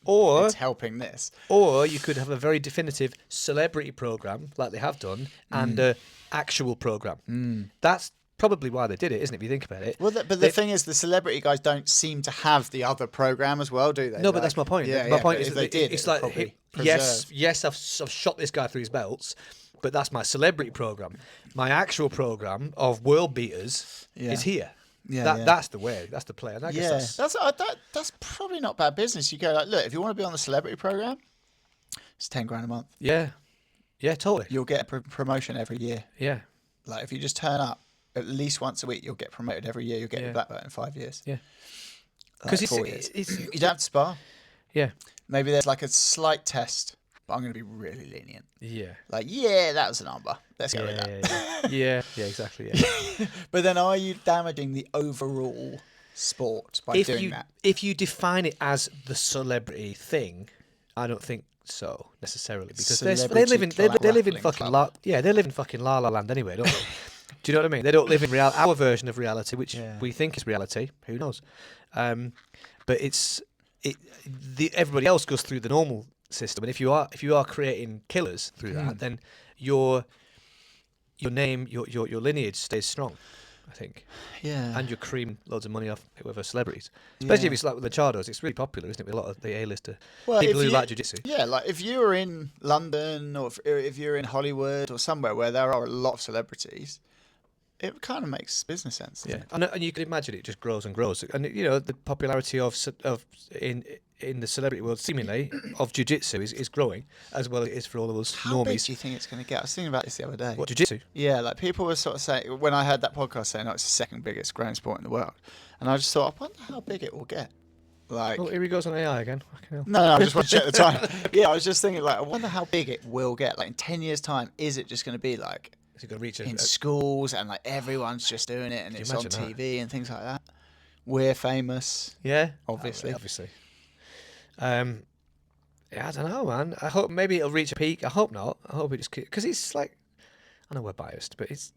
B: Or
D: it's helping this.
B: Or you could have a very definitive celebrity program, like they have done, and an actual program. That's probably why they did it, isn't it? If you think about it.
D: Well, but the thing is, the celebrity guys don't seem to have the other program as well, do they?
B: No, but that's my point.
D: Yeah,
B: My point
D: but
B: is
D: if
B: that
D: they did,
B: it's
D: it would
B: like,
D: probably
B: yes,
D: preserve.
B: I've shot this guy through his belts, but that's my celebrity program. My actual program of world beaters is here.
D: Yeah,
B: That's the way. That's the play. And I guess
D: that's probably not bad business. You go like, look, if you want to be on the celebrity program, it's $10,000 a month.
B: yeah, totally.
D: You'll get a promotion every year.
B: Yeah,
D: Like if you just turn up at least once a week, you'll get promoted every year. You'll get a black belt in 5 years.
B: yeah.
D: Because
B: Because
D: 4 years.
B: it's
D: You don't have to spar.
B: yeah,
D: Maybe there's like a slight test, but I'm going to be really lenient.
B: yeah.
D: Like, yeah, that was an number. Let's go with that.
B: Yeah, exactly. Yeah.
D: But then are you damaging the overall sport by doing that?
B: If you define it as the celebrity thing, I don't think so necessarily, because they live in
D: Grappling
B: fucking
D: club.
B: they live in fucking La La Land anyway, don't they? Do you know what I mean? They don't live in our version of reality, which we think is reality. Who knows? But everybody else goes through the normal system, and if you are creating killers through that, then your name, your lineage stays strong, I think.
D: Yeah.
B: And you're creaming loads of money off whoever celebrities. Especially if it's like with the Chardos, it's really popular, isn't it? With a lot of the A-lister people who like jiu-jitsu.
D: Yeah, like if you were in London or if you're in Hollywood or somewhere where there are a lot of celebrities, it kind of makes business sense.
B: Yeah, and you can imagine it just grows and grows, and the popularity of in the celebrity world, seemingly, of jiu-jitsu is growing, as well as it is for all of us
D: How big
B: normies.
D: do you think it's going to get? I was thinking about this the other day.
B: What, jiu-jitsu?
D: Yeah, like people were sort of saying, when I heard that podcast saying, it's the second biggest growing sport in the world. And I just thought, I wonder how big it will get. Like,
B: Oh, here he goes on AI again. Fucking hell.
D: no, I just want to check the time. Yeah, I was just thinking, like, I wonder how big it will get. Like, in 10 years' time, is it just going to be like
B: Is he going to reach
D: in schools and like everyone's just doing it and it's on
B: imagine that?
D: TV and things like that? We're famous.
B: Yeah,
D: Obviously.
B: obviously. Yeah, I don't know, man. I hope maybe it'll reach a peak. I hope not. I hope it just because it's like, I know we're biased, but it's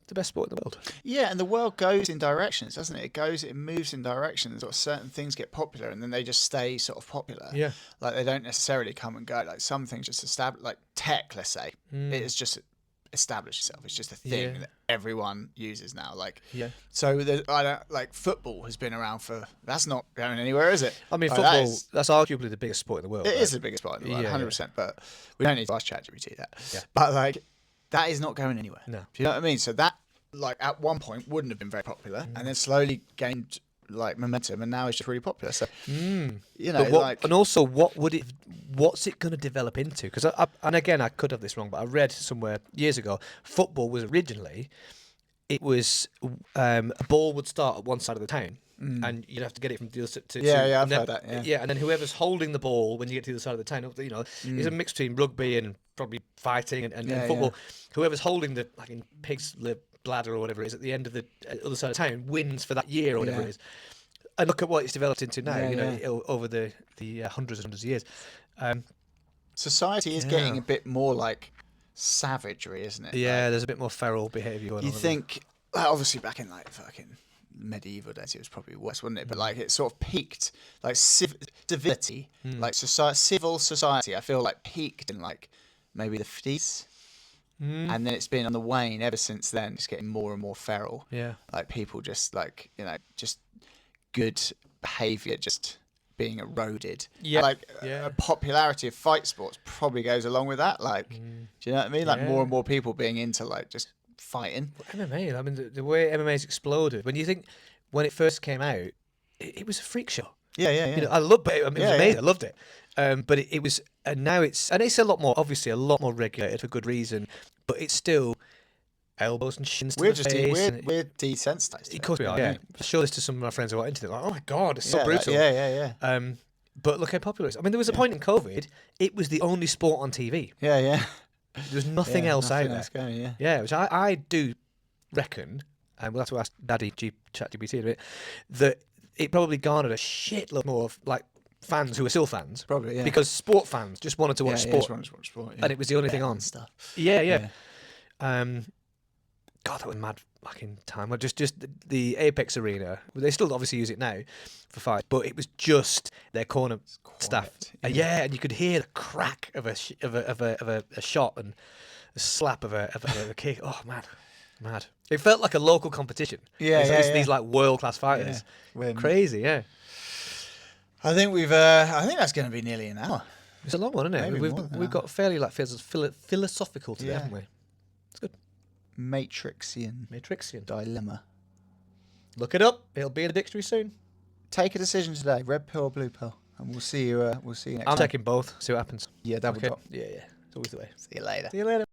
B: the best sport in the world.
D: Yeah, and the world goes in directions, doesn't it? It moves in directions, or certain things get popular and then they just stay sort of popular.
B: Yeah.
D: Like they don't necessarily come and go. Like some things just establish, like tech, let's say, it has just established itself. It's just a thing that everyone uses now. Like, so football has been around that's not going anywhere, is it?
B: I mean,
D: Like,
B: football, that's arguably the biggest sport in the world.
D: It
B: right?
D: is the biggest sport in the world,
B: Yeah,
D: 100%. But we don't need to ask ChatGPT that.
B: Yeah.
D: But like, that is not going anywhere.
B: No.
D: Do you know what I mean? So that, like, at one point wouldn't have been very popular, and then slowly gained like momentum, and now it's just really popular. So you know,
B: But and also, what's it going to develop into? Because and again, I could have this wrong, but I read somewhere years ago, football was originally, it was a ball would start at one side of the town. And you'd have to get it from the other side to
D: I've heard that.
B: Yeah, and then whoever's holding the ball when you get to the other side of the town, it's a mix between rugby and probably fighting and football. Whoever's holding the like in pig's lip bladder or whatever it is at the end of the other side of town wins for that year or whatever it is. And look at what it's developed into now. Over the hundreds and hundreds of years.
D: Society is getting a bit more like savagery, isn't it?
B: Yeah,
D: Like,
B: there's a bit more feral behaviour going on.
D: you think, obviously back in like fucking medieval days, it was probably worse, wouldn't it? But like it sort of peaked, like civility, like civil society. I feel like peaked in like maybe the 50s, and then it's been on the wane ever since then. It's getting more and more feral.
B: Yeah.
D: Like people just like just good behaviour just being eroded.
B: Yeah.
D: Like
B: Yeah.
D: a popularity of fight sports probably goes along with that. Like, do you know what I mean? Like
B: Yeah.
D: more and more people being into like just fighting.
B: MMA. I mean, the way MMA's exploded. When you think when it first came out, it was a freak show.
D: Yeah, yeah, yeah.
B: You know, I loved it. I mean, it was
D: Yeah,
B: amazing.
D: yeah.
B: I loved it. But it was, and now it's a lot more, obviously a lot more regulated for good reason. But it's still elbows and shins to
D: We're
B: the
D: just
B: face. and
D: we're desensitized. to
B: of course we are. Yeah. I show this to some of my friends who are into it. Like, oh my god, it's so
D: Yeah,
B: brutal.
D: yeah.
B: But look how popular it is. I mean, there was a point in COVID. It was the only sport on TV.
D: Yeah, yeah.
B: There was nothing else out there.
D: Going, yeah.
B: Yeah, which I do reckon, and we'll have to ask Daddy ChatGPT in a bit, that it probably garnered a shitload more of like fans who are still fans.
D: Probably, yeah.
B: Because sport fans just wanted to watch sport.
D: just wanted to watch sport, yeah.
B: And it was the only thing
D: Bet
B: on.
D: and stuff.
B: Yeah. God, that was mad fucking time. Well, just the Apex Arena. They still obviously use it now for fights, but it was just their corner staff.
D: yeah.
B: And you could hear the crack of a shot and the slap of a kick. Oh man, mad. It felt like a local competition. These like world class fighters.
D: When-
B: Crazy, yeah.
D: I think I think that's going to be nearly an hour.
B: It's a long one, isn't it?
D: Maybe more than
B: We've
D: that.
B: got fairly like philosophical today,
D: Yeah.
B: haven't we? It's good.
D: Matrixian
B: Matrixian.
D: dilemma.
B: Look it up. It'll be in the dictionary soon.
D: Take a decision today, red pill or blue pill, and we'll see you next
B: I'm
D: time.
B: taking both. See what happens.
D: Yeah, double
B: Okay.
D: drop.
B: Yeah. It's always the way.
D: See you later.
B: See you later.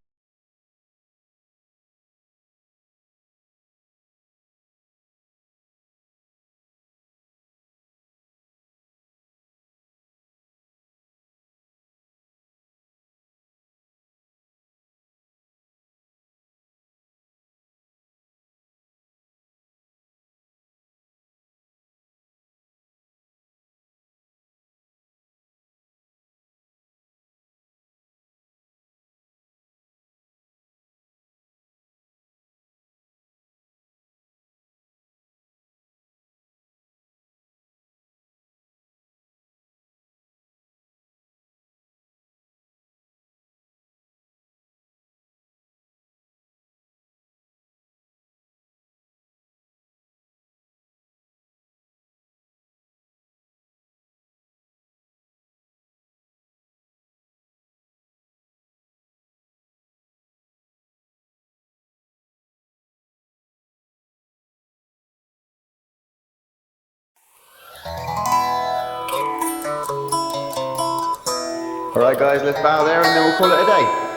A: All right, guys, let's bow there and then we'll call it a day.